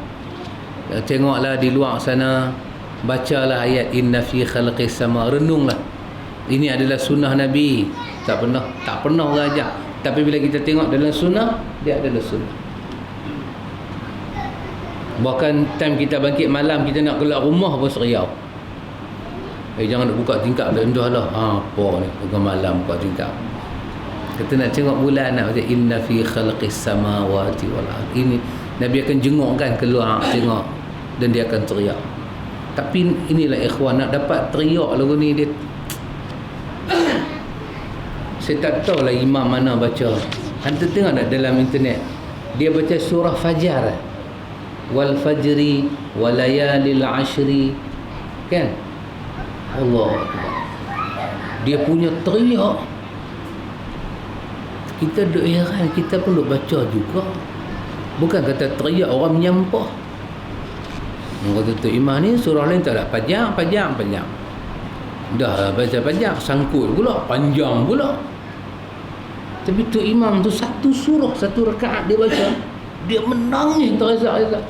tengoklah di luar sana, bacalah ayat inna fi khalqis sama, renunglah. Ini adalah sunnah Nabi. Tak pernah orang ajak. Tapi bila kita tengok dalam sunnah, dia adalah sunnah. Bahkan time kita bangkit malam, kita nak keluar rumah pun seriau. Jangan nak buka tingkap dah lah. Apa ni tengah malam buka tingkap. Kita nak tengok bulan, nak baca inna fi khalqis samawati wal ard. Ini Nabi akan jengukkan keluar tengok, dan dia akan teriak. Tapi inilah ikhwan, nak dapat teriak lagu ni dia. Saya tak tahulah imam mana baca. Anda tengok tak dalam internet, dia baca surah Fajar, wal fajri walayalil ashri, kan? Allah Akbar. Dia punya teriak. Kita duk heran, kita pun duk baca juga. Bukan kata teriak orang menyampah. Orang kata tu imam ni surah lain tak ada panjang. Dah baca panjang, sangkut pula, panjang pula. Tapi tu imam tu satu surah, satu rakaat dia baca, dia menangis terasa-rasa.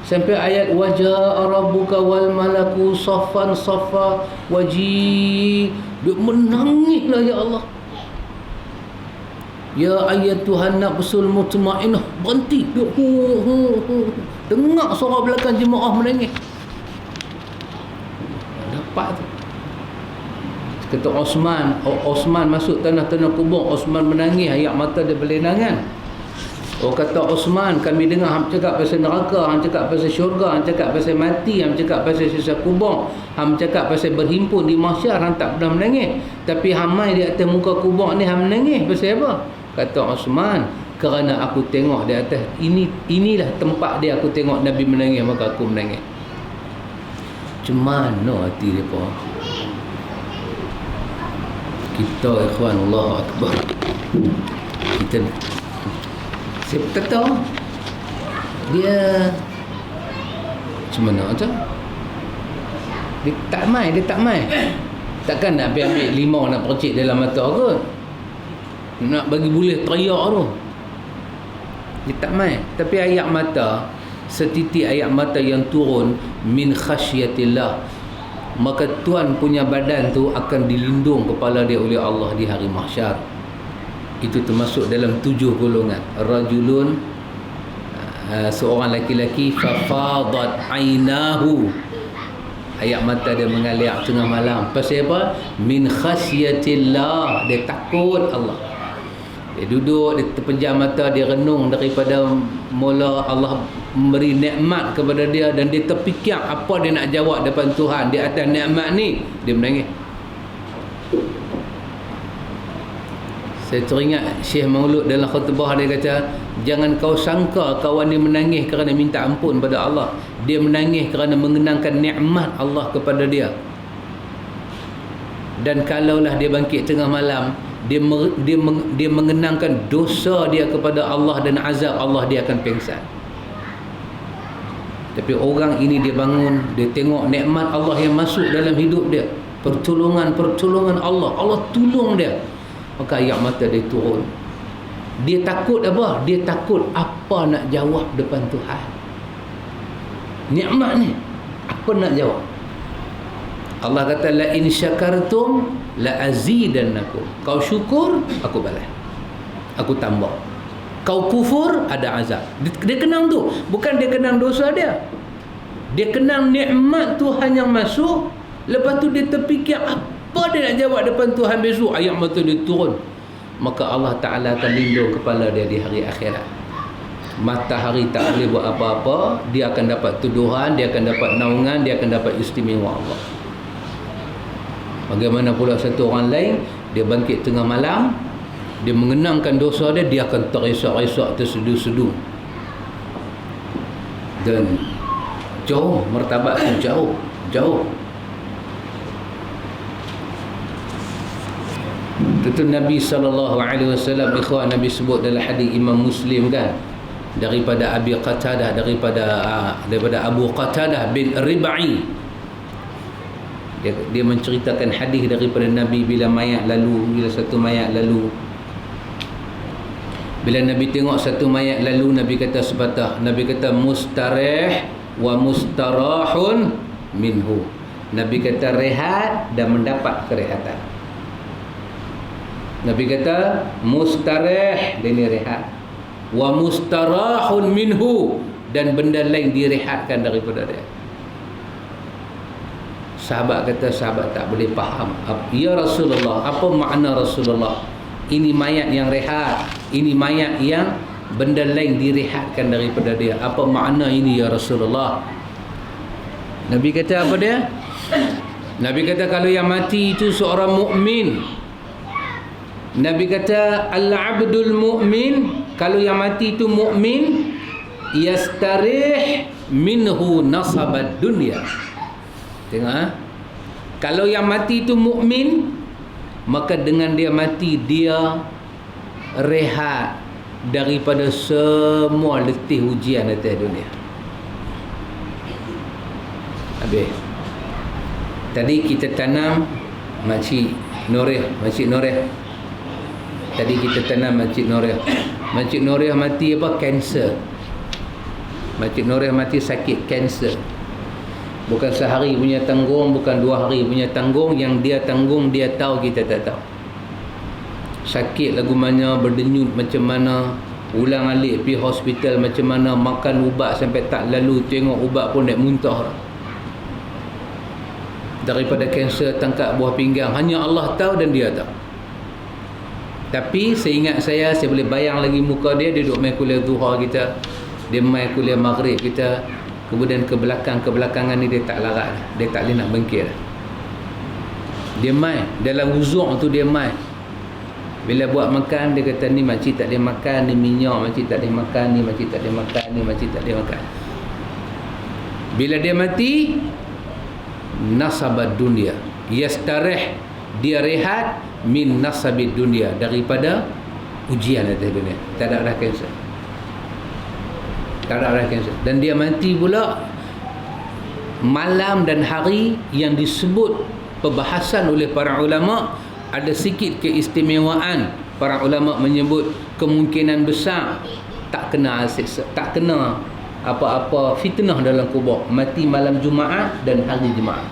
Sampai ayat wajaa rabbuka wal malaku saffan saffa waji, dia menangislah ya Allah. Ya ayyatuhan nafsul mutmainnah, berhenti. Dengar suara belakang jemaah menangis. Dapat tu. Kata Osman masuk tanah-tanah kubur, Osman menangis, air mata dia berlinangan. Kata Osman, kami dengar hang cakap pasal neraka, hang cakap pasal syurga, hang cakap pasal mati, hang cakap pasal sisa kubur, hang cakap pasal berhimpun di mahsyar, hang tak pernah menangis. Tapi hang mai di atas muka kubur ni hang menangis pasal apa? Kata Osman, kerana aku tengok di atas inilah tempat dia, aku tengok Nabi menangis, maka aku menangis. Macam mana hati dia pun? Kita ikhwan, Allahu Akbar, kita saya tak tahu dia macam mana tu, dia tak mai takkan nak ambil limau nak percik dalam mata kot, nak bagi boleh teriak tu, dia tak mai. Tapi air mata, setitik air mata yang turun min khasyatillah, maka Tuhan punya badan tu akan dilindung kepala dia oleh Allah di hari mahsyar. Itu termasuk dalam 7 golongan. Rajulun, seorang laki-laki, fafadat ainahu, air mata dia mengalir tengah malam. Pasal apa? Min khasyatillah, dia takut Allah. Dia duduk, dia terpejam mata, dia renung daripada mula Allah memberi nikmat kepada dia, dan dia terfikir apa dia nak jawab depan Tuhan di atas nikmat ni, dia menangis. Saya teringat Syekh Maulud dalam khutbah dia kata, jangan kau sangka kawan ni menangis kerana minta ampun pada Allah. Dia menangis kerana mengenangkan nikmat Allah kepada dia. Dan kalaulah dia bangkit tengah malam, dia mengenangkan dosa dia kepada Allah dan azab Allah, dia akan pengsan. Tapi orang ini dia bangun, dia tengok nikmat Allah yang masuk dalam hidup dia, pertolongan Allah tolong dia, maka air mata dia turun. Dia takut apa? Dia takut apa nak jawab depan Tuhan. Nikmat ni apa nak jawab? Allah kata la in syakartum la azidannakum. Kau syukur, aku balas, aku tambah. Kau kufur, ada azab. Dia kenang tu, bukan dia kenang dosa dia. Dia kenang nikmat Tuhan yang masuk. Lepas tu dia terfikir apa dia nak jawab depan Tuhan besok. Air mata dia turun. Maka Allah Ta'ala akan lindung kepala dia di hari akhirat. Matahari tak boleh buat apa-apa. Dia akan dapat tuduhan, dia akan dapat naungan, dia akan dapat istimewa Allah. Bagaimana pula satu orang lain, dia bangkit tengah malam, dia mengenangkan dosa dia, dia akan terisak-isak, terseduh-seduh. Dan jauh, martabat tu jauh. Tentu Nabi SAW, ikhwan, Nabi sebut dalam hadis Imam Muslim kan, daripada Abi Qatadah, daripada Abu Qatadah bin Rib'i, dia menceritakan hadis daripada Nabi bila satu mayat lalu. Bila Nabi tengok satu mayat lalu, Nabi kata sepatah, Nabi kata mustarih wa mustarahun minhu. Nabi kata rehat dan mendapat kerehatan. Nabi kata mustarih, dia ni rehat, wa mustarahun minhu, dan benda lain direhatkan daripada dia. Sahabat kata, sahabat tak boleh faham. Ya Rasulullah, apa makna Rasulullah? Ini mayat yang rehat, ini mayat yang benda lain direhatkan daripada dia. Apa makna ini ya Rasulullah? Nabi kata apa dia? Nabi kata kalau yang mati itu seorang mukmin. Nabi kata al-abdul mu'min, kalau yang mati itu mukmin, yastarih minhu nasabad dunya. Tengok ha? Kalau yang mati itu mukmin, maka dengan dia mati dia rehat daripada semua letih ujian atas dunia. Habis. Tadi kita tanam Makcik Noreh. Tadi kita tanam Makcik Noreh. Makcik Noreh mati apa? Kanser. Makcik Noreh mati sakit kanser. Bukan sehari punya tanggung, bukan 2 hari punya tanggung. Yang dia tanggung dia tahu, kita tak tahu. Sakit lagu mana, berdenyut macam mana, ulang alik pergi hospital macam mana, makan ubat sampai tak lalu, tengok ubat pun nak muntah. Daripada kanser tangkap buah pinggang, hanya Allah tahu dan dia tahu. Tapi seingat saya boleh bayang lagi muka dia. Dia duduk main kuliah duha kita, dia main kuliah maghrib kita. Kemudian kebelakangan ni dia tak larat, dia tak boleh nak bengkir. Dia main dalam uzuk tu, dia main. Bila buat makan, dia kata ni makcik tak boleh makan, ni minyak makcik tak boleh makan, ni makcik tak boleh makan, ni makcik tak boleh makan. Bila dia mati, nasabad dunia, yastarih, dia rehat min nasabid dunia, daripada ujian atas dunia. Tak ada dah kanser, tak ada dah kanser. Dan dia mati pula malam dan hari yang disebut perbahasan oleh para ulama. Ada sikit keistimewaan. Para ulama menyebut kemungkinan besar tak kena siksa, tak kena apa-apa fitnah dalam kubur, mati malam Jumaat dan hari Jumaat.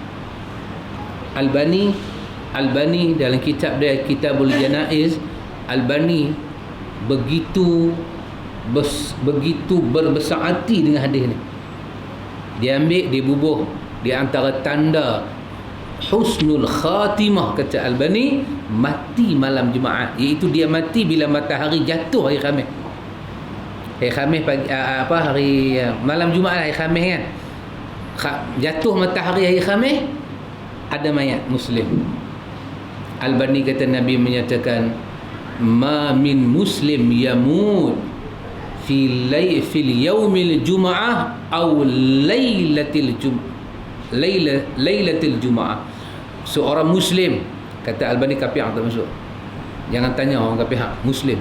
Albani dalam kitab dia, Kitabul Janaiz, Albani begitu berbesar hati dengan hadis ni. Dia ambil, dia bubuh di antara tanda husnul khatimah, kata Albani, mati malam Jumaat, iaitu dia mati bila matahari jatuh hari Khamis. Hari Khamis pagi, hari malam Jumaat, hari Khamis kan, jatuh matahari hari Khamis, ada mayat muslim. Albani kata Nabi menyatakan, ma min muslim yamut fil yaumil jum'ah aw lailatil jum'ah. Seorang muslim, kata Albani, kafir tak masuk. Jangan tanya orang kafir, muslim.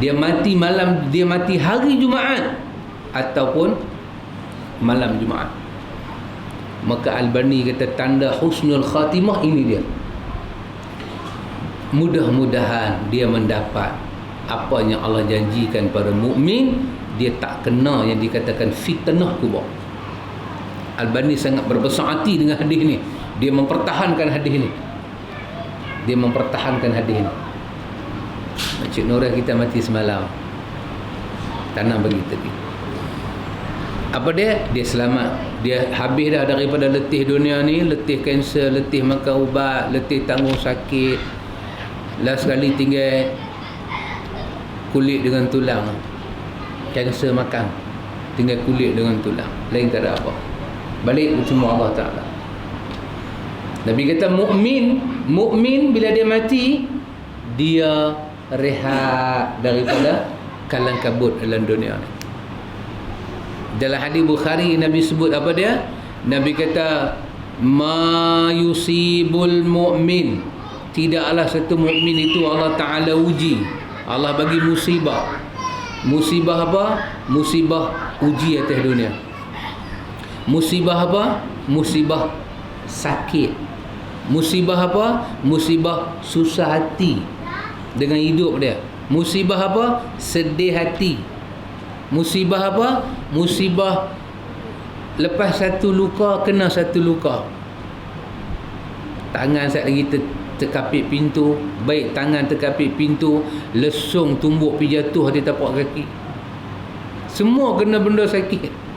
Dia mati malam, dia mati hari Jumaat ataupun malam Jumaat. Maka Albani kata tanda husnul khatimah ini dia. Mudah-mudahan dia mendapat apa yang Allah janjikan pada mukmin. Dia tak kena yang dikatakan fitnah kubur. Albani sangat berbesar hati dengan hadis ni. Dia mempertahankan hadis ni. Makcik Norah kita mati semalam, tanam bagi tadi. Apa dia? Dia selamat. Dia habis dah daripada letih dunia ni, letih kanser, letih makan ubat, letih tanggung sakit. Last sekali tinggal kulit dengan tulang. Kanser makan, tinggal kulit dengan tulang, lain tak ada apa. Balik semua Allah Ta'ala. Nabi kata mukmin bila dia mati, dia rehat daripada kalang kabut dalam dunia ni. Dalam hadis Bukhari, Nabi sebut apa dia? Nabi kata ma yusibul mu'min, tidaklah satu mukmin itu Allah Ta'ala uji, Allah bagi musibah. Musibah apa? Musibah uji atas dunia. Musibah apa? Musibah sakit. Musibah apa? Musibah susah hati dengan hidup dia. Musibah apa? Sedih hati. Musibah apa? Musibah lepas satu luka kena satu luka. Tangan sat lagi terkapit pintu, baik tangan terkapit pintu, lesung tumbuk pergi jatuh di tapak kaki. Semua kena benda sakit.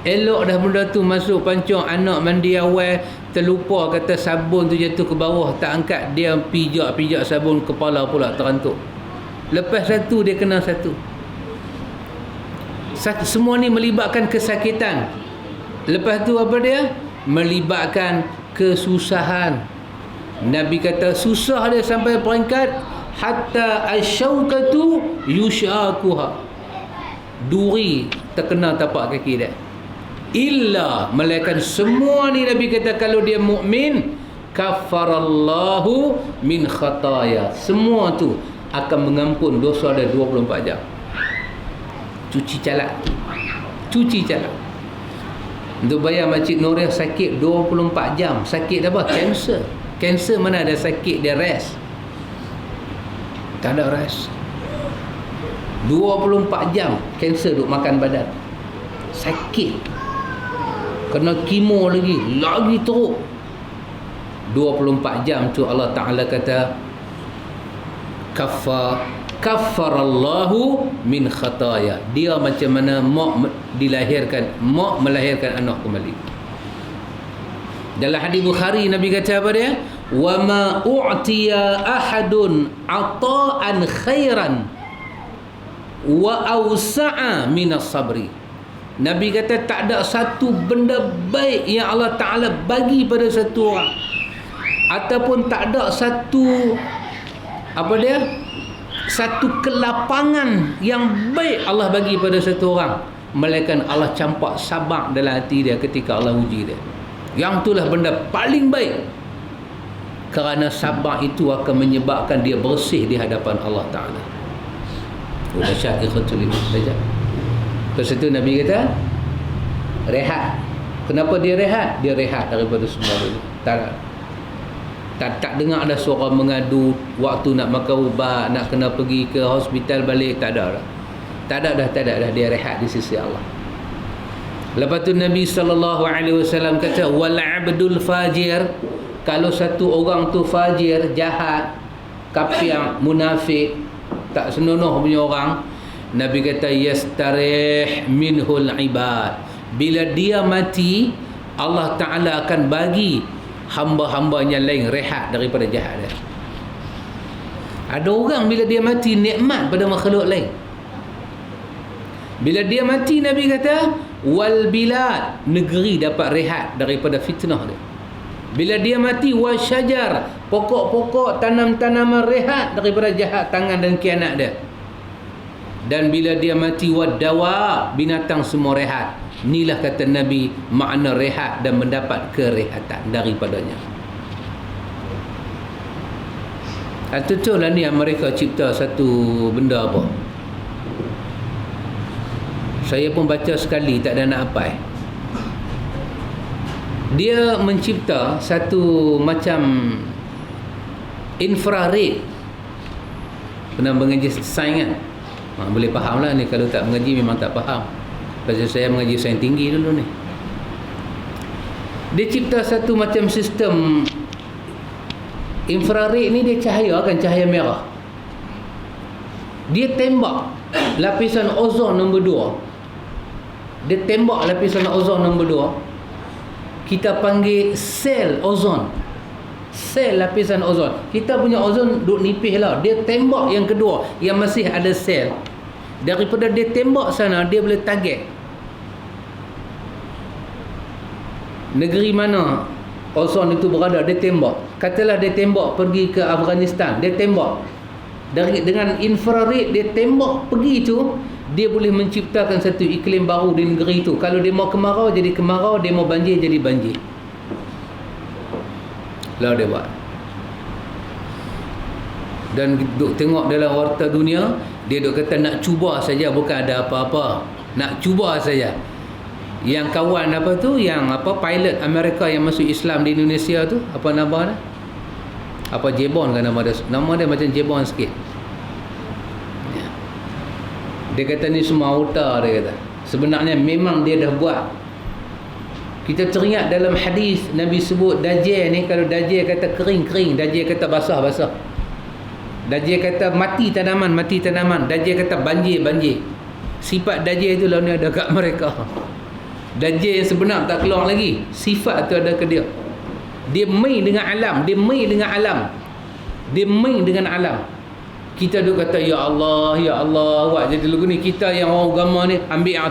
Elok dah benda tu masuk pancung, anak mandi awal, terlupa kata sabun tu jatuh ke bawah, tak angkat, dia pijak sabun, kepala pula terantuk. Lepas satu dia kena satu. Semua ni melibatkan kesakitan. Lepas tu apa dia? Melibatkan kesusahan. Nabi kata susah dia sampai peringkat hatta asyaukatu yushakuha, duri terkena tapak kaki dia. Illa, melainkan semua ni Nabi kata kalau dia mukmin, kafarallahu min khataya, semua tu akan mengampun dosa dia 24 jam. Cuci calak. Untuk bayar Masjid Nuriyah sakit 24 jam. Sakit apa? Kanser mana ada sakit dia rest? Tak ada rest. 24 jam kanser duk makan badan. Sakit. Kena kemo lagi teruk. 24 jam tu Allah Ta'ala kata kafarallahu min khataya. Dia macam mana mak melahirkan anak kembali. Dalam hadis Bukhari Nabi kata apa dia? Wa ma u'tiya ahadun ata'an khairan wa awsa'a min as-sabri. Nabi kata tak ada satu benda baik yang Allah Ta'ala bagi pada satu orang, ataupun tak ada satu satu kelapangan yang baik Allah bagi pada satu orang, melainkan Allah campak sabar dalam hati dia ketika Allah uji dia. Yang itulah benda paling baik, kerana sabar itu akan menyebabkan dia bersih di hadapan Allah Ta'ala. Dahsyat ikhwatul iman. Lepas itu Nabi kata rehat. Kenapa dia rehat? Dia rehat daripada semua ini. Tak dengar ada suara mengadu waktu nak makan ubat, nak kena pergi ke hospital balik, tak ada dah. Tak ada dah. Dia rehat di sisi Allah. Lepas tu Nabi SAW kata wal abdul fajir, kalau satu orang tu fajir, jahat, kafir, munafik, tak senonoh punya orang, Nabi kata yastarih minhul ibad. Bila dia mati, Allah Ta'ala akan bagi hamba-hambanya lain rehat daripada jahat dia. Ada orang bila dia mati nikmat pada makhluk lain. Bila dia mati, Nabi kata wal bilad, negeri dapat rehat daripada fitnah dia. Bila dia mati, wal syajar, pokok-pokok, tanam-tanaman rehat daripada jahat tangan dan khianat dia. Dan bila dia mati, wad dawa, binatang semua rehat. Inilah kata Nabi makna rehat dan mendapat kerehatan daripadanya. Tentulah ni yang mereka cipta satu benda apa. Saya pun baca sekali tak ada nak apa. Dia mencipta satu macam infrared. Pernah mengaji sains kan? Boleh faham lah ni. Kalau tak mengaji memang tak faham. Pasal saya mengaji sains tinggi dulu ni. Dia cipta satu macam sistem infrared ni. Dia cahaya kan, cahaya merah. Dia tembak lapisan ozon nombor 2. Dia tembak lapisan ozon nombor 2. Kita panggil sel ozon. Sel lapisan ozon. Kita punya ozon duk nipis lah. Dia tembak yang kedua, yang masih ada sel. Daripada dia tembak sana, dia boleh target negeri mana ozon itu berada. Dia tembak. Katalah dia tembak pergi ke Afghanistan, dia tembak dengan infrared, dia tembak pergi tu, dia boleh menciptakan satu iklim baru di negeri itu. Kalau dia mau kemarau jadi kemarau, dia mau banjir jadi banjir. Lalu dia buat. Dan duk tengok dalam warta dunia, dia duk kata nak cuba saja, bukan ada apa-apa. Nak cuba saja. Yang kawan apa tu, yang apa pilot Amerika yang masuk Islam di Indonesia tu, apa nama dia? Apa Jebon kan nama dia? Nama dia macam Jebon sikit. Dia kata ni semua auta, dia kata. Sebenarnya memang dia dah buat. Kita teringat dalam hadis Nabi sebut dajjal ni, kalau dajjal kata kering, dajjal kata basah. Dajjal kata mati tanaman, dajjal kata banjir. Sifat dajjal itu lah ni ada kat mereka. Dajjal yang sebenar tak keluar lagi, sifat tu ada ke dia. Dia main dengan alam. Kita duk kata ya Allah awak jadi lagu ni. Kita yang orang agama ni ambil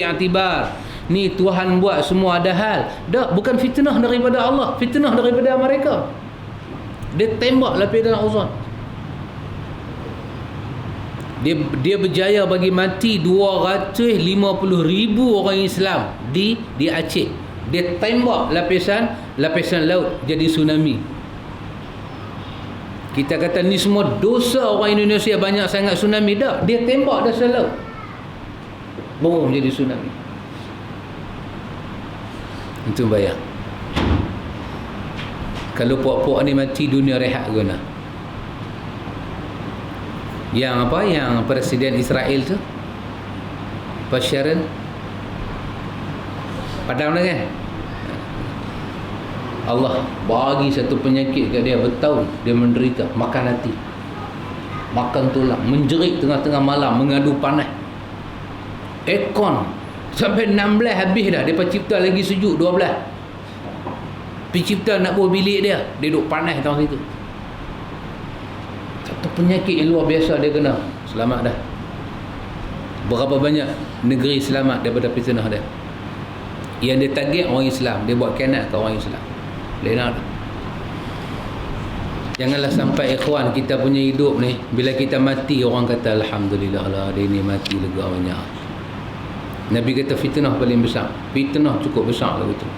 iktibar. Ni Tuhan buat semua ada hal. Dah, bukan fitnah daripada Allah, fitnah daripada mereka. Dia tembak lapisan ozon. Dia berjaya bagi mati 250,000 orang Islam di Aceh. Dia tembak lapisan laut jadi tsunami. Kita kata ni semua dosa orang Indonesia, banyak sangat tsunami. Dah, dia tembak dasar laut, boom, jadi tsunami. Itu bayang. Kalau puak-puak ni mati, dunia rehat guna. Yang Presiden Israel tu, Bashar padam dah kan? Allah bagi satu penyakit kat dia, bertahun dia menderita, makan hati, makan tulang, menjerit tengah-tengah malam, mengadu panas. Aircon sampai 16 habis dah, dia cipta lagi sejuk 12. Pencipta nak buat bilik dia duduk panas tengah situ. Satu penyakit yang luar biasa dia kena, selamat dah. Berapa banyak negeri selamat daripada fitnah dia. Yang dia target orang Islam, dia buat khianat ke orang Islam. Lena dah. Janganlah sampai ikhwan kita punya hidup ni, bila kita mati orang kata alhamdulillah lah, dia ni mati lega banyak. Nabi kata fitnah paling besar, fitnah cukup besar lah betul.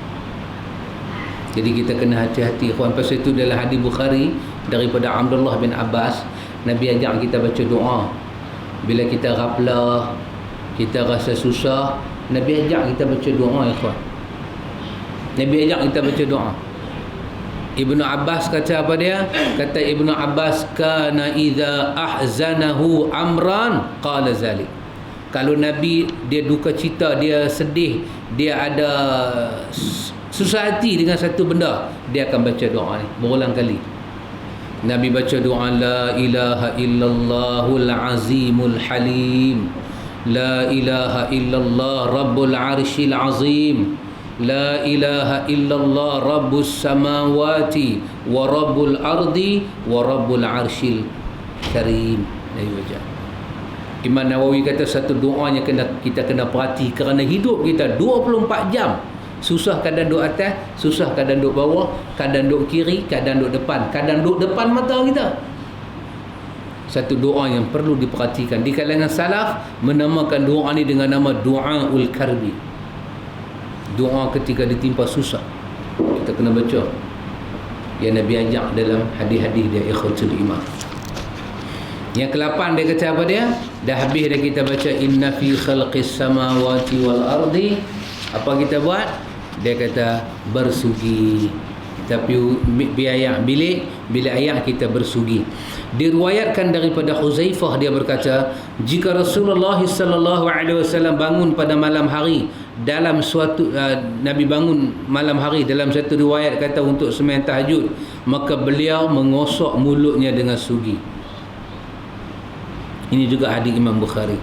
Jadi kita kena hati-hati ikhwan. Pasal itu dalam hadis Bukhari daripada Abdullah bin Abbas, Nabi ajak kita baca doa bila kita ghaflah, kita rasa susah. Nabi ajak kita baca doa ikhwan. Nabi ajak kita baca doa. Ibnu Abbas kata apa dia? Kata Ibnu Abbas, kana idza ahzanahu amran qala zalik. Kalau Nabi dia duka cita, dia sedih, dia ada susah hati dengan satu benda, dia akan baca doa ni berulang kali. Nabi baca doa la ilaha illallahul azimul halim, la ilaha illallah rabbul arsyil azim, la ilaha illallah rabbus samawati wa rabbul ardi wa rabbul arsyil karim. Imam Nawawi kata satu doanya kita kena perhati, kerana hidup kita 24 jam. Susah kadang duduk atas, susah kadang duduk bawah, kadang duduk kiri, kadang duduk depan, kadang duduk depan mata kita. Satu doa yang perlu diperhatikan. Di kalangan salaf menamakan doa ni dengan nama Du'aul Karbi. Doa ketika ditimpa susah, kita kena baca yang Nabi ajak dalam hadis-hadis dia, ikhwatul iman. Yang ke-8 dia kata apa dia? Dah habis dah kita baca inna fi khalqis samawati wal ardi. Apa kita buat? Dia kata bersugi. Tapi biaya bila ayat kita bersugi. Diriwayatkan daripada Huzaifah, dia berkata, jika Rasulullah sallallahu alaihi wasallam bangun pada malam hari dalam suatu Nabi bangun malam hari dalam satu riwayat kata untuk sembahyang tahajud, maka beliau mengosok mulutnya dengan sugi. Ini juga hadis Imam Bukhari.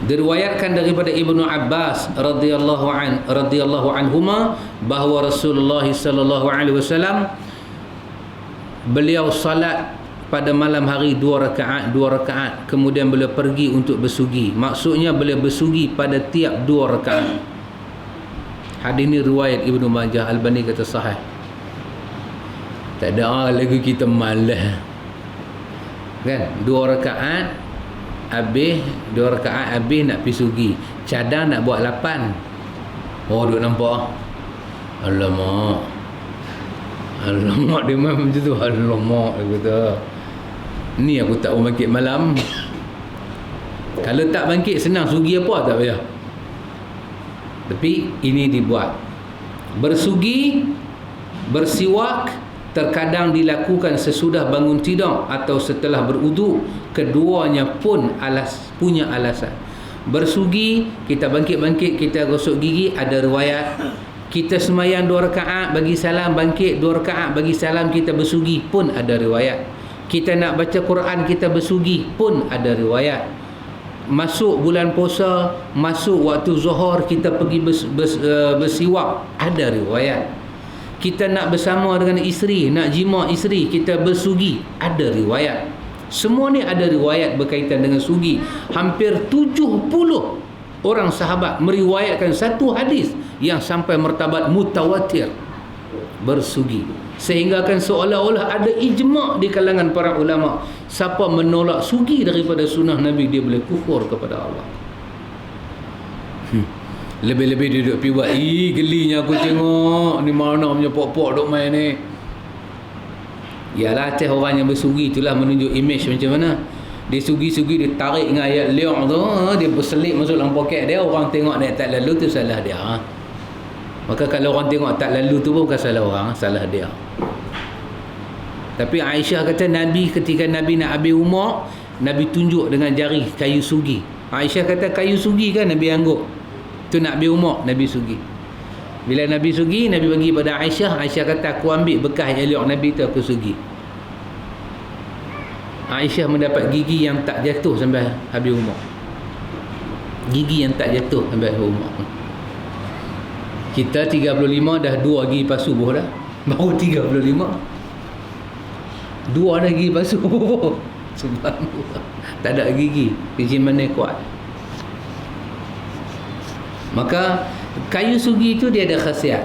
Diriwayatkan daripada Ibnu Abbas radhiyallahu anhuma bahawa Rasulullah sallallahu alaihi wasallam beliau salat pada malam hari 2 rakaat kemudian beliau pergi untuk bersugi. Maksudnya beliau bersugi pada tiap 2 rakaat. Hadis ini riwayat Ibnu Majah. Albani kata sahih. Tak ada lagi kita malas kan, 2 rakaat habis nak pergi sugi, cadang nak buat 8. Oh, duk nampak, alamak dia main macam tu, alamak dia kata, ni aku tak mau bangkit malam. Kalau tak bangkit senang sugi apa tak payah. Tapi ini dibuat. Bersugi, bersiwak terkadang dilakukan sesudah bangun tidur atau setelah berwuduk. Keduanya pun punya alasan. Bersugi, kita bangkit-bangkit, kita gosok gigi, ada riwayat Kita semayang 2 rakaat bagi salam, bangkit 2 rakaat bagi salam, kita bersugi pun ada riwayat. Kita nak baca Quran, kita bersugi pun ada riwayat. Masuk bulan puasa, masuk waktu zuhur, kita pergi bersiwak, ada riwayat. Kita nak bersama dengan isteri, nak jima isteri, kita bersugi, ada riwayat. Semua ni ada riwayat berkaitan dengan sugi. Hampir 70 orang sahabat meriwayatkan satu hadis yang sampai martabat mutawatir bersugi, sehingga kan seolah-olah ada ijma' di kalangan para ulama, siapa menolak sugi daripada sunnah Nabi, dia boleh kufur kepada Allah. Lebih-lebih dia duduk pergi buat, gelinya aku tengok ni mana punya pok-pok duk main ni. Yalah, atas orang yang bersugi itulah menunjuk image macam mana. Dia sugi-sugi, dia tarik dengan ayat liang tu, dia berselip masuk dalam poket dia, orang tengok dia tak lalu, tu salah dia. Maka kalau orang tengok tak lalu tu pun bukan salah orang, salah dia. Tapi Aisyah kata Nabi, ketika Nabi nak habis umur, Nabi tunjuk dengan jari kayu sugi. Aisyah kata kayu sugi kan Nabi angguk, tu nak habis umur, Nabi sugi. Bila Nabi sugi, Nabi bagi pada Aisyah. Aisyah kata aku ambil bekas elok Nabi tu, aku sugi. Aisyah mendapat gigi yang tak jatuh sampai habis umur. Gigi yang tak jatuh sampai habis umur. Kita 35 dah 2 gigi pas subuh dah. Baru 35 2 dah gigi pas subuh. Subhanallah. Tak ada gigi, gigi mana kuat. Maka kayu sugi itu dia ada khasiat,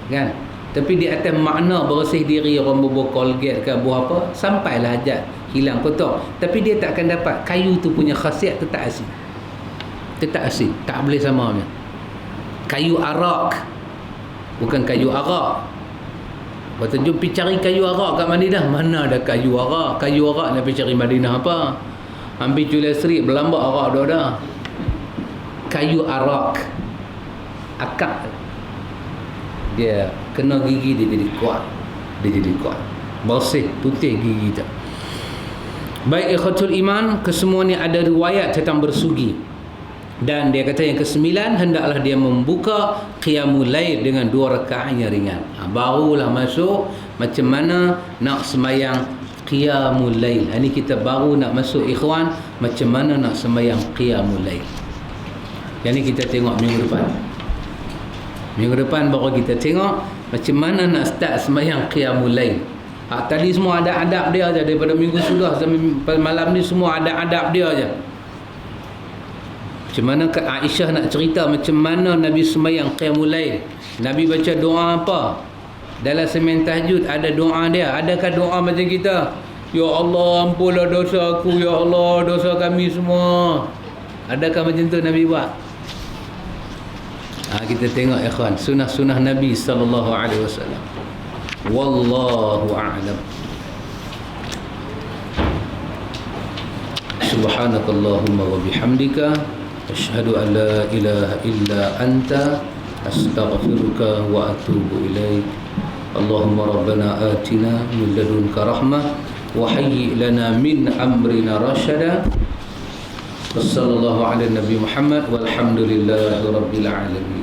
kan? Tapi di atas makna bersih diri, orang berbuat Colgate ke buah apa, sampailah hajat hilang kotor. Tapi dia tak akan dapat kayu tu punya khasiat, tetap asin. Tetap asin, tak boleh sama punya. Kayu arak, bukan kayu arak. Kata jom pergi cari kayu arak kat Madinah. Mana ada kayu arak? Kayu arak nak pergi cari Madinah apa? Ambil Julia Street, berlambak arak dah. Kayu arak, akak dia kena gigi, dia jadi kuat. Dia jadi kuat, bersih, putih gigi tak. Baik ikhwatul iman, kesemua ni ada riwayat tentang bersugi. Dan dia kata yang ke-9, hendaklah dia membuka qiyamul lail dengan 2 rakaat yang ringan. Barulah masuk macam mana nak semayang qiyamul lail. Ini kita baru nak masuk ikhwan, macam mana nak semayang qiyamul lail. Yang ni kita tengok minggu depan. Minggu depan baru kita tengok macam mana nak start semayang qiyamul lail. Tadi semua ada adab dia aja, daripada minggu sudah sampai malam ni semua ada adab dia aja. Macam mana Aisyah nak cerita macam mana Nabi semayang qiyamul lail. Nabi baca doa apa? Dalam semayang tahajud ada doa dia. Adakah doa macam kita? Ya Allah, ampunlah dosa aku, ya Allah, dosa kami semua. Adakah macam tu Nabi buat? Kita tengok ikhwan, sunnah-sunnah Nabi sallallahu alaihi wasallam. Wallahu a'lam. Subhanakallahumma wa bihamdika asyhadu an la ilaha illa anta astaghfiruka wa atubu ilaik. Allahumma rabbana atina min ladunka rahmah wa hayyi lana min amrina rashada. Wassallallahu ala nabi Muhammad walhamdulillahi rabbil alamin.